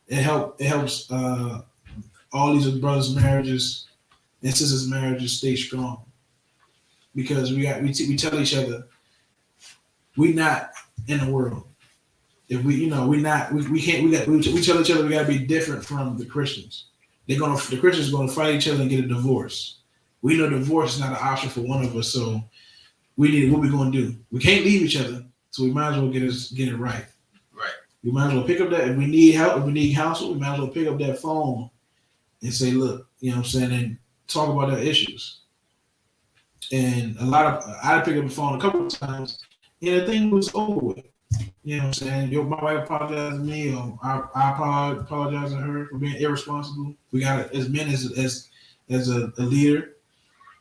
it helps all these brothers' marriages and sisters' marriages stay strong, because we tell each other we're not in the world. If we tell each other we gotta be different from the Christians. The Christians are gonna fight each other and get a divorce. We know divorce is not an option for one of us, so what we gonna do? We can't leave each other, so we might as well get it right. Right. We might as well pick up that, if we need help, if we need counsel, we might as well pick up that phone and say, look, you know what I'm saying, and talk about our issues. And I picked up the phone a couple of times, and the thing was over with. You know what I'm saying? My wife apologized to me, or I apologize to her for being irresponsible. We got, as men, as a leader,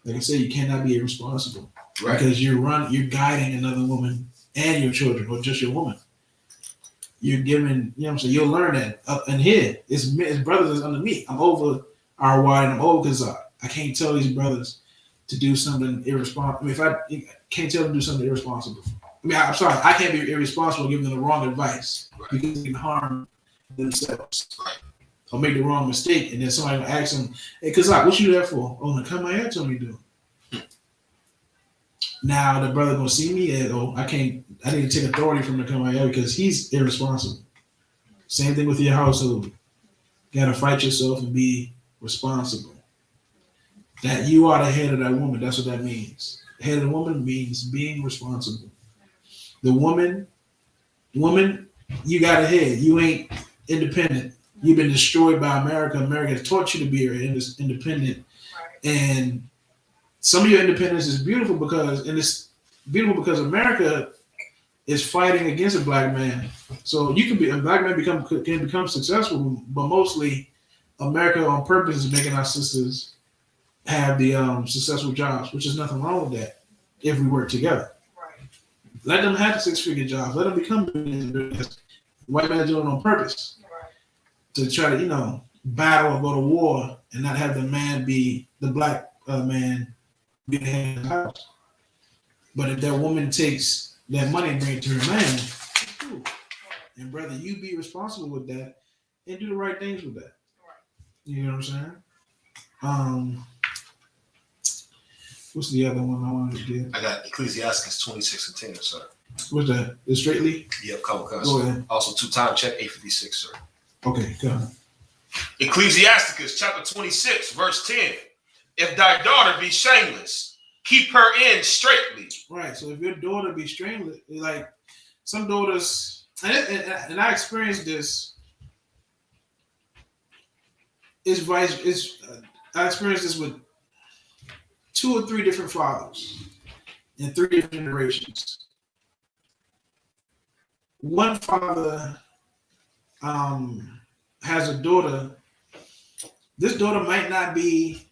like I said, you cannot be irresponsible. Right. Because you're guiding another woman and your children, or just your woman. You're giving, you know what I'm saying? You'll learn that up in here. It's brothers is under me. I'm over our wide, and I'm over because I can't tell these brothers to do something irresponsible. I mean, if I can't tell them to do something irresponsible. I mean, I'm sorry, I can't be irresponsible giving them the wrong advice, because they can harm themselves. Right. Or make the wrong mistake, and then somebody will ask them, hey, Kazak, what you there for? Oh, come my head told me to do. Now the brother gonna see me and I need to take authority from the Kamaya because he's irresponsible. Same thing with your household. You gotta fight yourself and be responsible. That you are the head of that woman, that's what that means. The head of the woman means being responsible. The woman, you got a head. You ain't independent. You've been destroyed by America. America has taught you to be independent. And some of your independence is beautiful because America is fighting against a black man. So a black man can become successful, but mostly America on purpose is making our sisters have the successful jobs, which is nothing wrong with that if we work together. Right. Let them have the 6-figure jobs. Let them become millionaires. White man doing it on purpose. Right. To try to, battle or go to war and not have the black man be the head of the house. But if that woman takes that money and bring it to her man, cool. And brother, you be responsible with that and do the right things with that. You know what I'm saying? What's the other one I wanted to get? I got Ecclesiastes 26 and 10, sir. What's that? The straightly? Yep, couple cuts. Go ahead. Also, 2-time check 856, sir. Okay, go ahead. Ecclesiasticus chapter 26, verse 10. If thy daughter be shameless, keep her in straitly. Right. So if your daughter be shameless, like some daughters, and I experienced this. I experienced this with 2 or 3 different fathers in 3 different generations. One father has a daughter. This daughter might not be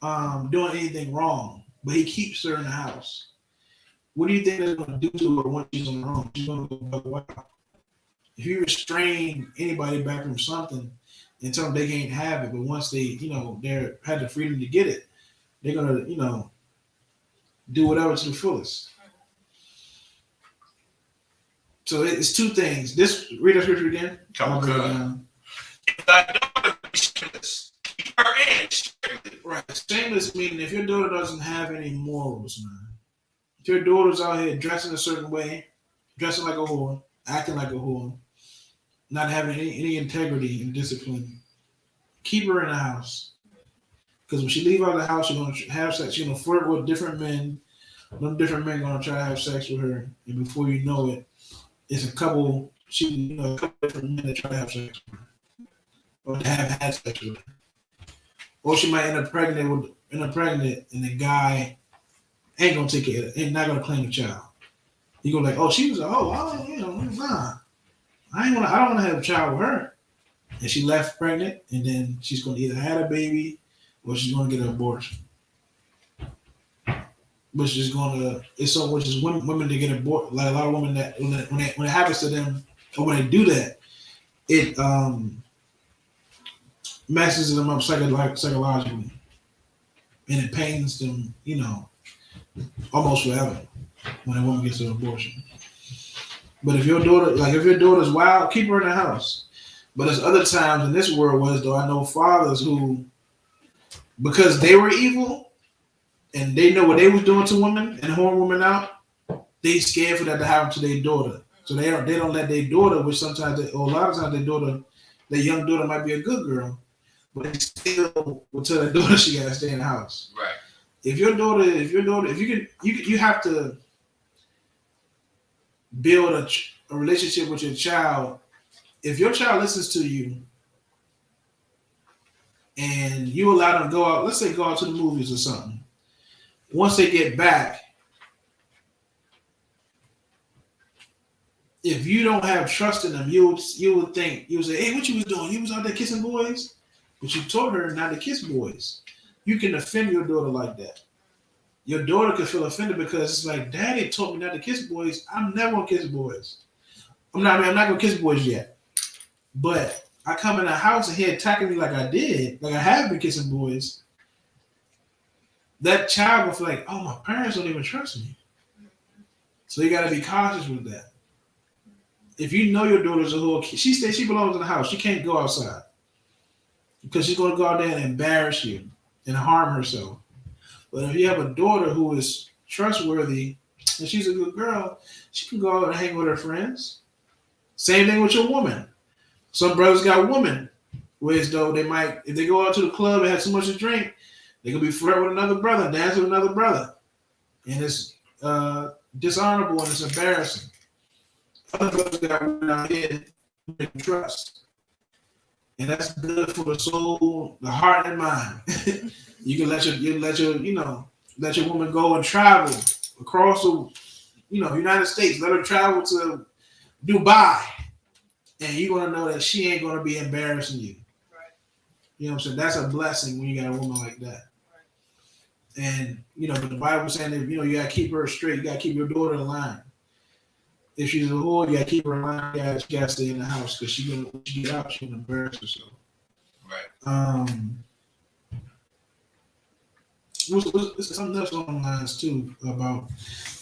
doing anything wrong, but he keeps her in the house. What do you think they're going to do to her when she's on her own? She's going to go back wild. If you restrain anybody back from something and tell them they can't have it, but once they, they had the freedom to get it, they're going to, do whatever to the fullest. So it's 2 things. Read the scripture again. If thy daughter be shameless, keep her in straitly. Right. Shameless meaning if your daughter doesn't have any morals, man. If your daughter's out here dressing a certain way, dressing like a whore, acting like a whore, not having any integrity and discipline, keep her in the house. Because when she leave out of the house, she's gonna have sex. She's gonna flirt with different men. Them different men gonna try to have sex with her, and before you know it, it's a couple. A couple different men that try to have sex with her, or to have had sex with her. Or she might end up pregnant, and the guy ain't gonna take care of it, ain't not gonna claim the child. You go like, oh, she was, nah. I don't wanna have a child with her. And she left pregnant, and then she's gonna either have a baby or she's gonna get an abortion. Which is women to get aborted. Like a lot of women that when it happens to them, or when they do that, it messes them up psychologically, and it pains them, almost forever when a woman gets an abortion. But if your daughter's wild, keep her in the house. But there's other times in this world I know fathers who, because they were evil and they know what they was doing to women and whoring women out, they scared for that to happen to their daughter. So they don't let their daughter, which sometimes a lot of times their young daughter might be a good girl, but they still will tell their daughter she gotta stay in the house. Right. If you have to build a relationship with your child. If your child listens to you and you allow them to go out, let's say go out to the movies or something. Once they get back, if you don't have trust in them, you would say, hey, what you was doing? You was out there kissing boys? But you told her not to kiss boys. You can offend your daughter like that. Your daughter can feel offended because it's like, Daddy told me not to kiss boys. I'm never gonna kiss boys. I'm not gonna kiss boys yet. But I come in the house and he attacking me like I have been kissing boys. That child will feel like, oh, my parents don't even trust me. So you gotta be cautious with that. If you know your daughter's a whore, she belongs in the house. She can't go outside. Because she's gonna go out there and embarrass you and harm herself. But if you have a daughter who is trustworthy and she's a good girl, she can go out and hang with her friends. Same thing with your woman. Some brothers got women, whereas though if they go out to the club and have too much to drink, they could be flirting with another brother, dance with another brother. And it's dishonorable and it's embarrassing. Other brothers got women out here who they can trust. And that's good for the soul, the heart, and mind. You can let your woman go and travel across the United States. Let her travel to Dubai. And you're going to know that she ain't going to be embarrassing you. Right. You know what I'm saying? That's a blessing when you got a woman like that. Right. And, but the Bible saying that, you got to keep her straight. You got to keep your daughter in line. If she's a whore, you got to keep her in line. She got to stay in the house because when she get out, she's going to embarrass herself. Right. There's something else on the lines, too, about,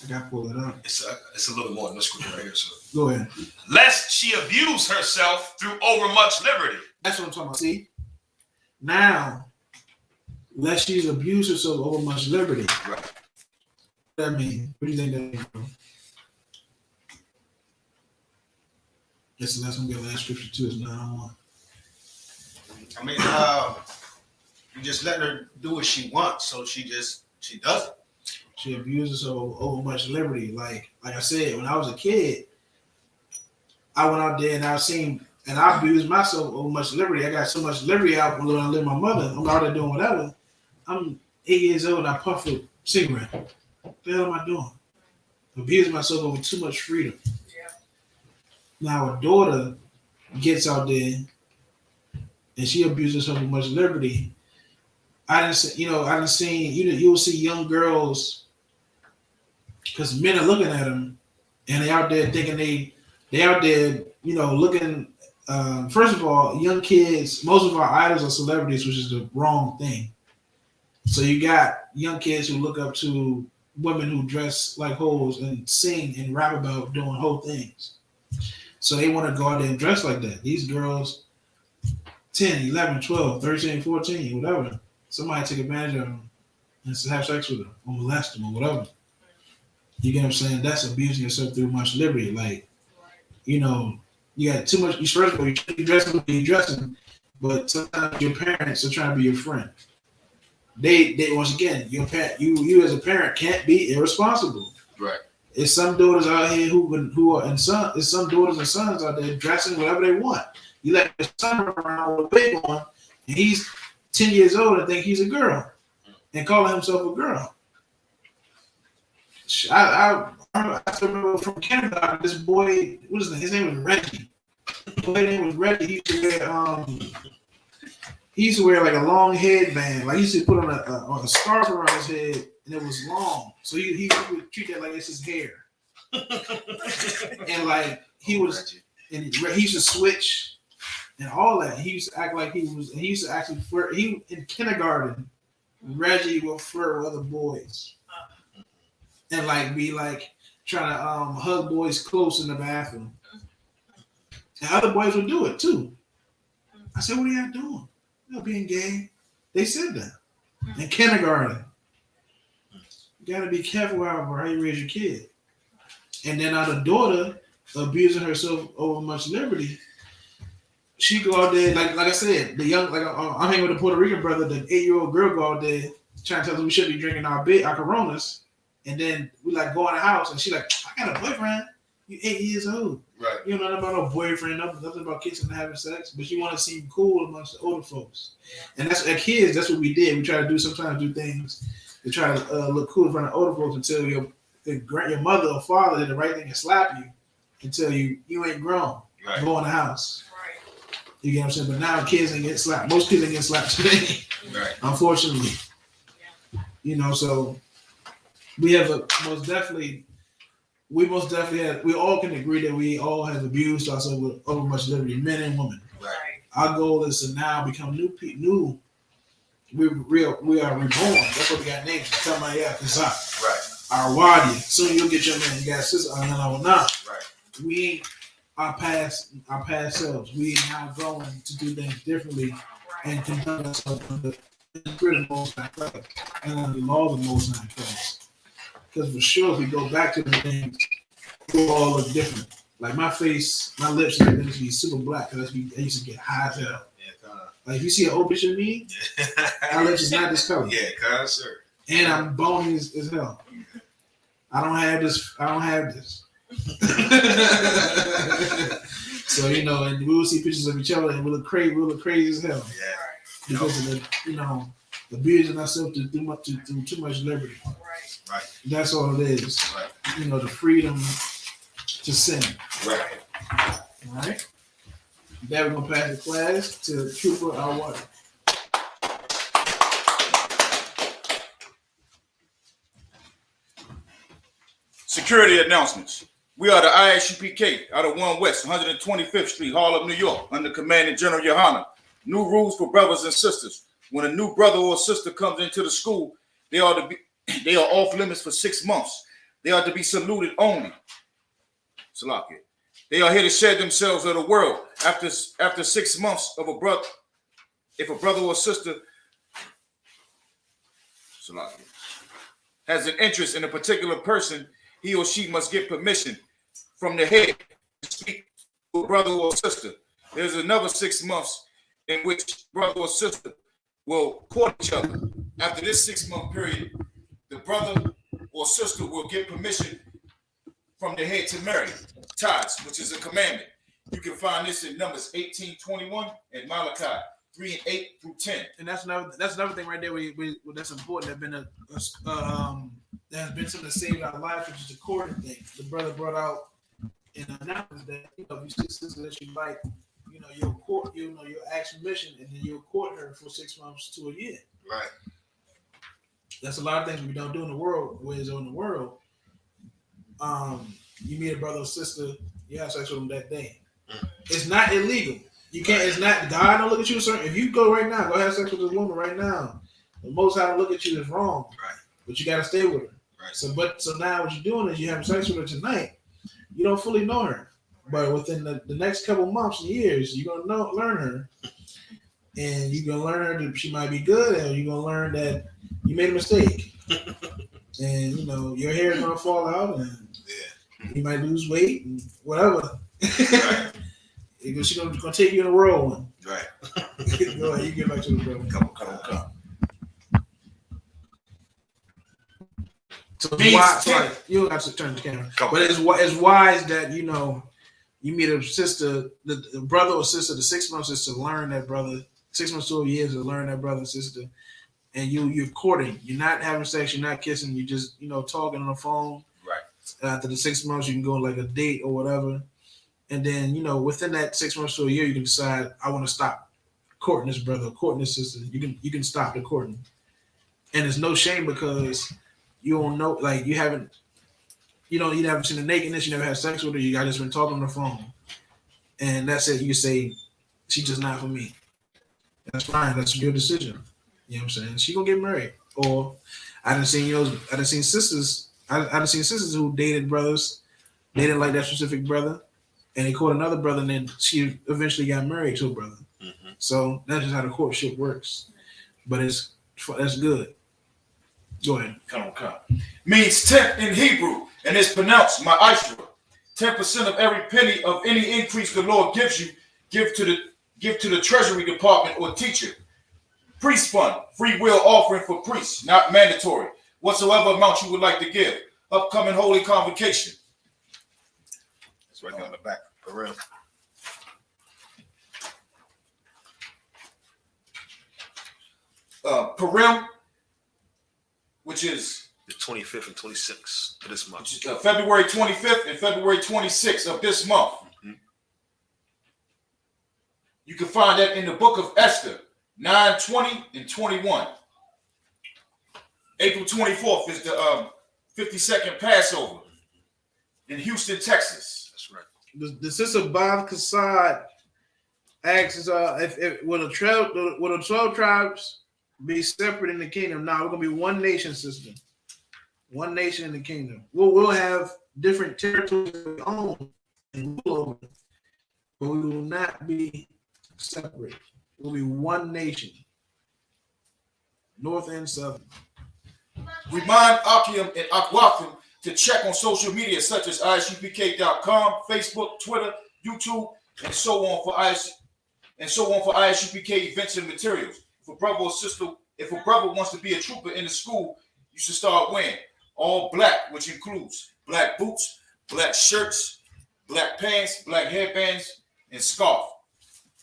I got to pull it up. It's a little more in this scripture right here, so. Go ahead. Lest she abuse herself through overmuch liberty. That's what I'm talking about. See? Now, lest she's abused herself over much liberty. Right. What does that mean? What do you think that means, bro? That's going to be the last scripture, too. It's 9:1. I mean, you just let her do what she wants, so she does it. She abuses herself over much liberty. Like I said, when I was a kid, I went out there and I abused myself over much liberty. I got so much liberty out when I live with my mother. I'm out there doing whatever. I'm 8 years old and I puff a cigarette. What the hell am I doing? Abusing myself over too much freedom. Yeah. Now a daughter gets out there and she abuses herself with much liberty. You'll see young girls, because men are looking at them and they out there thinking they out there, looking, first of all, young kids, most of our idols are celebrities, which is the wrong thing. So you got young kids who look up to women who dress like hoes and sing and rap about doing whole things. So they want to go out there and dress like that. These girls, 10, 11, 12, 13, 14, whatever, somebody take advantage of them and have sex with them or molest them or whatever. You get what I'm saying? That's abusing yourself through much liberty. Like, you know, you got too much. You stressful. You dressing the way you dressing, but sometimes your parents are trying to be your friend. They once again, your parent, you as a parent can't be irresponsible. Right. It's some daughters out here who are and son. It's some daughters and sons out there dressing whatever they want. You let your son run around with a wig on, and he's 10 years old and think he's a girl, and calling himself a girl. I remember from Canada, this boy, what is his name? His name was Reggie. His name was Reggie. He used to wear like a long headband. Like he used to put on a scarf around his head, and it was long. So he would treat that like it's his hair. And like he used to switch and all that. He used to act like he used to actually flirt. He in kindergarten, Reggie will flirt with other boys. And like be like trying to hug boys close in the bathroom. And other boys would do it too. I said, what are y'all doing? You're being gay. They said that. In kindergarten. You gotta be careful how you raise your kid. And then the daughter abusing herself over much liberty. She go out there, like I said, the young, like I'm hanging with a Puerto Rican brother, the 8-year-old girl go out there trying to tell us we should be drinking our Coronas. And then we like go in the house and she like, I got a boyfriend. You 8 years old. Right. You know nothing about no boyfriend, nothing about kissing and having sex, but you want to seem cool amongst the older folks. And that's as kids, that's what we did. We try to sometimes do things to try to look cool in front of older folks until your mother or father did the right thing and slap you until you ain't grown. Right. Go in the house. Right. You get what I'm saying? But now kids ain't get slapped. Most kids ain't get slapped today. Right. Unfortunately. Yeah. You know, so we have we all can agree that we all have abused ourselves over much liberty, men and women. Right. Our goal is to now become new. We are reborn. That's what we got named. Right. Our wadi. Soon you'll get your man. You got sister. Right. We our past selves. We now going to do things differently and conduct ourselves under the spirit of the Most High Christ and under the law of the Most High Christ. Because for sure, if we go back to the things, we'll all look different. Like my face, my lips are going to be super black because I used to get high as hell. Yeah, like if you see an old picture of me, my lips is not this color. Yeah, sir. And I'm bony as hell. I don't have this. So and we will see pictures of each other and we look crazy as hell. Yeah. Because of the abusing ourselves through too much liberty. Right. That's all it is. Right. The freedom to sin. Right. All right. Now we're gonna pass the class to Trooper Awadi. Security announcements. We are the I.S.U.P.K. out of 1 West, 125th Street, Harlem, New York, under Commanding General YAHANNA. New rules for brothers and sisters. When a new brother or sister comes into the school, they are off limits for 6 months. They are to be saluted only. Salakia. They are here to share themselves with the world. After 6 months of a brother, if a brother or sister Salakia, has an interest in a particular person, he or she must get permission from the head to speak to a brother or sister. There's another 6 months in which brother or sister will court each other. After this 6-month period, the brother or sister will get permission from the head to marry. Tithes, which is a commandment. You can find this in Numbers 18:21 and Malachi 3:8-10. And that's another thing right there. That's important. That has been something that saved our lives, which is the courting thing. The brother brought out in the announcements that if you see a sister that you like, you'll court, you'll ask permission, and then you'll court her for 6 months to a year. Right. That's a lot of things we don't do in the world. Whereas in the world, you meet a brother or sister, you have sex with them that day. It's not illegal. You can't. It's not. God don't look at you. If you go right now, go have sex with this woman right now. The Most High don't look at you as wrong. Right. But you got to stay with her. Right. So now what you're doing is you have sex with her tonight. You don't fully know her, but within the next couple months and years, you're gonna learn her, and you're gonna learn her that she might be good, and you're gonna learn that you made a mistake. and you know your hair is gonna fall out, and you might lose weight and whatever. Right. She's gonna take you in a whirlwind. Right. Go ahead, you get back to the brother. Come. So it's wise, sorry, you don't have to turn the camera. But it's wise that you know you meet a sister, the brother or sister, the 6 months is to learn that brother, 6 months to a year is to learn that brother and sister, and you're courting. You're not having sex. You're not kissing. You just talking on the phone. Right. After the 6 months, you can go on like a date or whatever, and then within that 6 months to a year, you can decide I want to stop courting this brother, courting this sister. You can stop the courting, and there's no shame because you don't know, like you haven't seen the nakedness, you never had sex with her, you guys just been talking on the phone, and that's it. You say she's just not for me. That's fine. That's your decision. You know what I'm saying? She gonna get married. Or I done seen sisters. I done seen sisters who dated brothers. They didn't like that specific brother, and they caught another brother, and then she eventually got married to a brother. Mm-hmm. So that's just how the courtship works. But that's good. Go ahead. Come. Means 10 in Hebrew, and it's pronounced ma'ashra. 10% of every penny of any increase the Lord gives you, give to the treasury department or teacher. Priest fund, free will offering for priests, not mandatory. Whatsoever amount you would like to give. Upcoming holy convocation. It's right there on the back. For real. Purim, which is the 25th and 26th of this month. February 25th and February 26th of this month. Mm-hmm. You can find that in the book of Esther, 9, 20, and 21. April 24th is the 52nd Passover in Houston, Texas. That's right. The sister Bob Kassad asks if will the 12 tribes be separate in the kingdom? Now we're gonna be one nation, sister. One nation in the kingdom. We'll have different territories of our own and rule over them, but we will not be separate. We'll be one nation, north and southern. Remind Akim and Akwatham to check on social media such as ISUPK.com, Facebook, Twitter, YouTube, and so on for ISUPK events and materials. If a brother or sister, if a brother wants to be a trooper in the school, you should start wearing all black, which includes black boots, black shirts, black pants, black headbands, and scarf.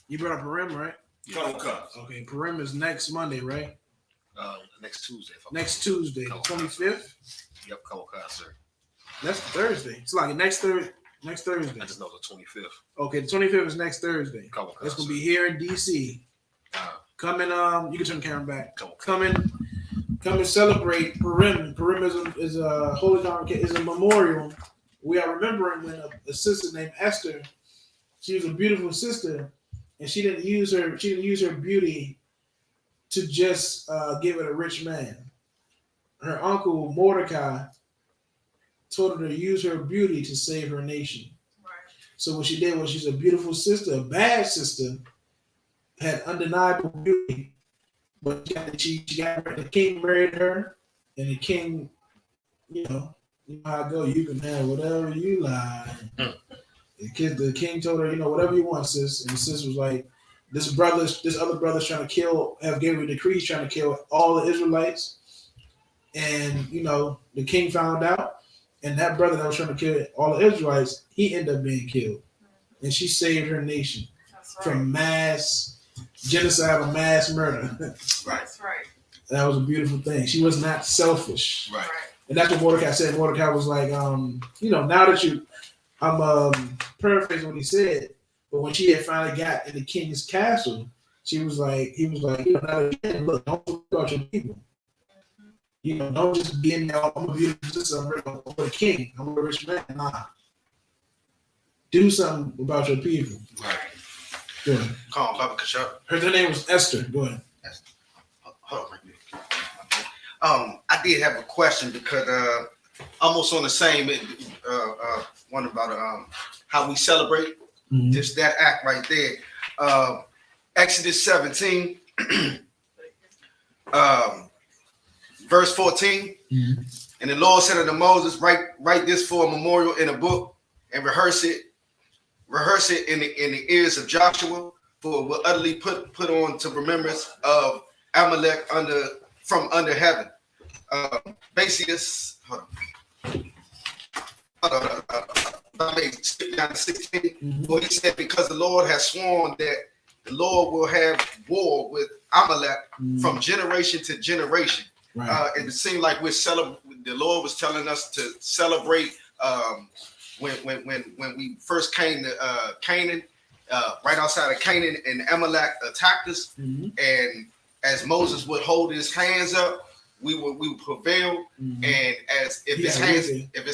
You brought up Purim, right? Come. Okay, Purim is next Monday, right? Next Tuesday. Next Tuesday, the 25th. Yep, come on, sir. That's Thursday. It's like next Thursday. I just know the 25th. Okay, the 25th is next Thursday. It's gonna be here in DC. Come and you can turn the camera back. Come and celebrate Purim. Purim is a holy convocation, is a memorial. We are remembering when a sister named Esther. She was a beautiful sister, and she didn't use her beauty to just give it a rich man. Her uncle Mordecai told her to use her beauty to save her nation. Right. So what she did was she's a beautiful sister, a bad sister, had undeniable beauty, but she got the king married her, and the king, you know how I go. You can have whatever you like. The king told her, whatever you want, sis. And the sis was like, this other brother's trying to gave a decree, he's trying to kill all the Israelites. And, the king found out, and that brother that was trying to kill all the Israelites, he ended up being killed. And she saved her nation from mass genocide or mass murder. Right. That's right. That was a beautiful thing. She was not selfish. Right. And that's what Mordecai said. Mordecai was like, now that I'm paraphrasing what he said, but when she had finally got in the king's castle, he was like, now again, look, don't forget about your people. Don't just be in there, I'm a beautiful sister, I'm a king, I'm a rich man. Nah. Do something about your people. Right. Go ahead. Call Papa Kashuk. Her name was Esther. Go ahead. Hold on. I did have a question because almost on the same one about how we celebrate. Mm-hmm. Just that act right there. Exodus 17, verse 14. Mm-hmm. And the Lord said unto Moses, write this for a memorial in a book and rehearse it in the ears of Joshua, for it will utterly put on to remembrance of Amalek from under heaven. Basically, skip down to 16. For he said, because the Lord has sworn that the Lord will have war with Amalek from generation to generation. Right. It seemed like the Lord was telling us to celebrate when we first came to Canaan, right outside of Canaan, and Amalek attacked us. And as Moses would hold his hands up, we would prevail. And if his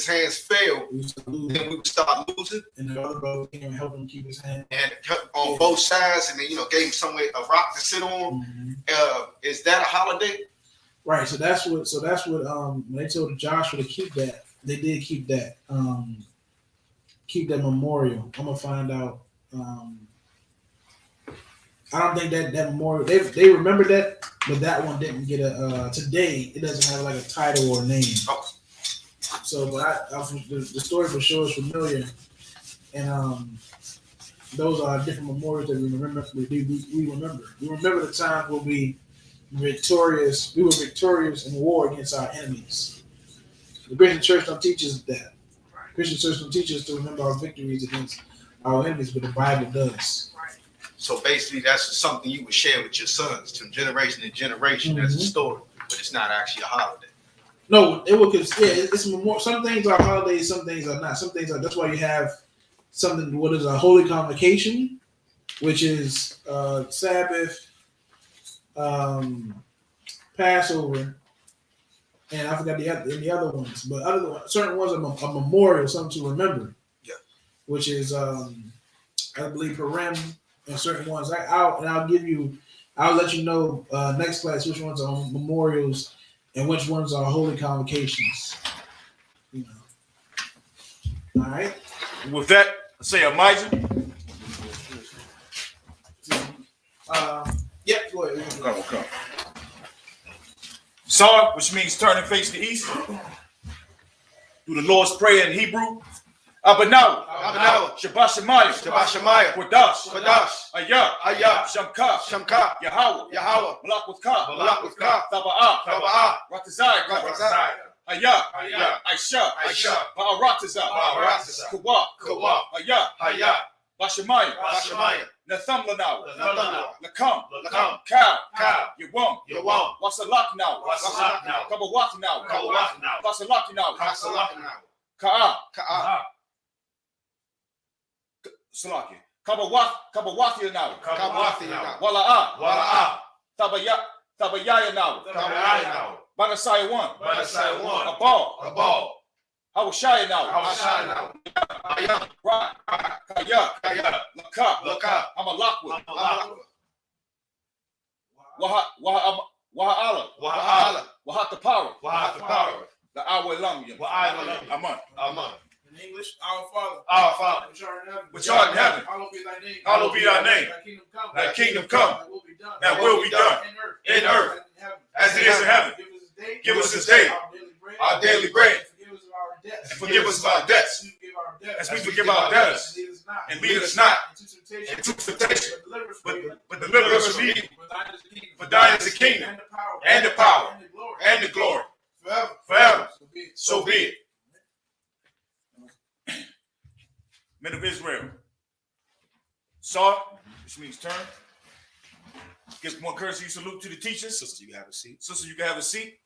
hands fail, then we would start losing. And the other brother came and helped him keep his hand. And on both sides, and then gave him somewhere a rock to sit on. Is that a holiday? Right. So that's what when they told Joshua to keep that, they did keep that. Keep that memorial. I'm gonna find out. I don't think that memorial they remember that, but that one didn't get a today. It doesn't have like a title or a name. So, but the story for sure is familiar, and those are different memorials that we remember. We remember the time when we were victorious in war against our enemies. The Christian church don't teach us that. Christian church don't teach us to remember our victories against our enemies, but the Bible does. So basically, that's something you would share with your sons from generation to generation as a story, but it's not actually a holiday. No, it's more. Some things are holidays, some things are not. Some things are. That's why you have something. What is a holy convocation, which is Sabbath, Passover, and I forgot the other ones. But certain ones are a memorial, something to remember. Yeah. Which is I believe Purim, and certain ones. I'll let you know next class which ones are memorials and which ones are holy convocations. All right. With that, I say Elijah. Yeah, go ahead. Come. Sar, which means turn and face the east. Do the Lord's Prayer in Hebrew. Abanaw, Shabbat Shemayim, Kodash, I.S.U.P.K, Yahweh, Malak with Ka, Taba'ah, Ratazai, I.S.U.P.K, Ba'aratazai, Kawa, Ayah, Bashamayim, Natham Lanaw, Lakam, Cow, Yawam, Wasalak now, Kabawat now, Wasalak now, Ka'a. Salaki. Kabawathia now. Wala'a. Tabayaya now. Banasaya 1. Abal. Hawashaya now. Kaya. Laka. Amalakwa. Waha'ala. Wahatapara. The Awe Lam. Aman. In English, our Father, which art in heaven, hallowed be thy name. Thy kingdom come, that will be done in earth as it is in heaven. Give us this day our daily bread, and forgive us of our debts as we forgive our debtors. And lead us not into temptation, but deliver us from evil. For thine is the kingdom, and the power, and the glory, forever. So be it. Men of Israel, Sar, which means turn. Give one courtesy salute to the teachers. Sisters, you can have a seat.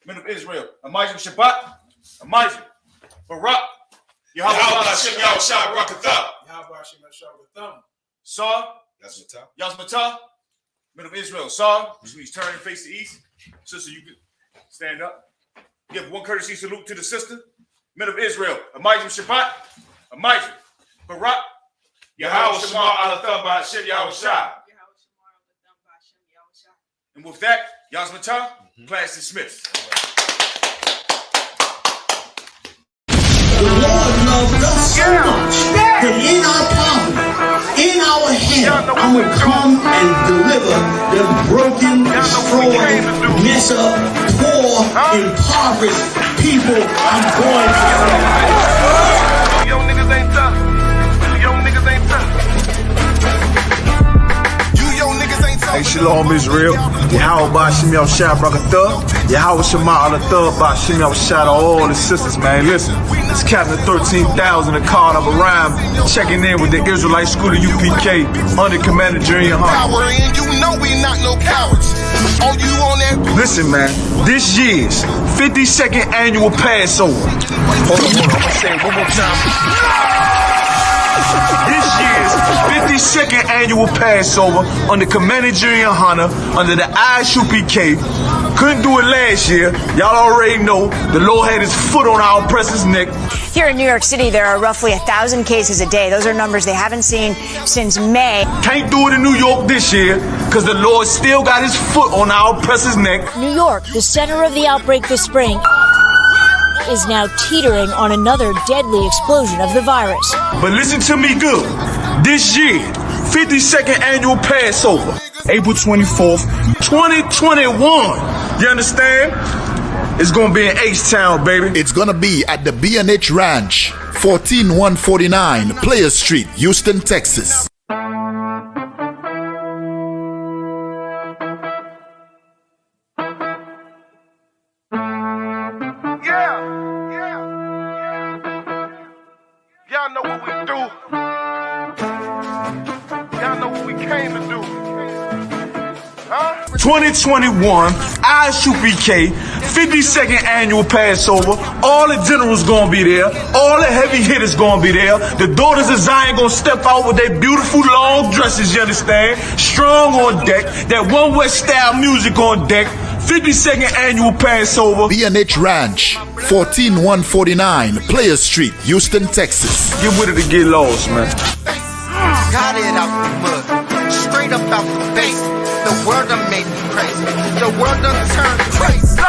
Men of Israel, Amizah Shabbat, Amizah, Barak, Yahweh Hashem Yahushua Barakatah. Sar, Yasmatah, men of Israel, Sar, which means turn and face the east. Sister, you can stand up. Give one courtesy salute to the sister. Men of Israel, Amizah Shabbat, Amizah, Barak, Yahweh Shema Alatham Ba'Hashem Yahushua. And with that, Yasmatah, class dismissed. The Lord loved us so much that in our poverty, in our hell. I'm going to come and deliver the broken, destroyed, mess up, poor, impoverished people. I'm going to save. Young niggas ain't tough. Young niggas ain't tough. You young niggas ain't tough. Hey, Shalom Israel. Yahweh Bashim Yahushua Barakatah. Yahweh Shema Alatah Bashim Yahushua to all the sisters, man. Listen, it's Captain 13,000, a card of a rhyme, checking in with the Israelite school of UPK under Commander Jerry Yohanna. Power in, you know we not no cowards. Oh, you on that? Listen, man, this year's 52nd annual Passover. Hold on, I'm gonna say it one more time. This year's 52nd annual Passover under Commander Jerry Yohanna under the I.S.U.P.K. Couldn't do it last year. Y'all already know the Lord had his foot on our oppressor's neck. Here in New York City, there are roughly 1,000 cases a day. Those are numbers they haven't seen since May. Can't do it in New York this year because the Lord still got his foot on our oppressor's neck. New York, the center of the outbreak this spring, is now teetering on another deadly explosion of the virus. But listen to me good. This year, 52nd annual Passover, April 24th, 2021. You understand? It's gonna be in H-Town, baby. It's gonna be at the B&H Ranch, 14149 Players Street, Houston, Texas. Y'all know what we do. Y'all know what we came to do. Huh? 2021 I.S.U.P.K. 52nd annual Passover. All the generals gonna be there. All the heavy hitters gonna be there. The daughters of Zion gonna step out with their beautiful long dresses, you understand? Strong on deck. That One West style music on deck. 52nd annual Passover. B&H Ranch, 14149 Players Street, Houston, Texas. Get with it to get lost, man. Got it out the mud, straight up out the base. The world done made me crazy. The world done turned crazy.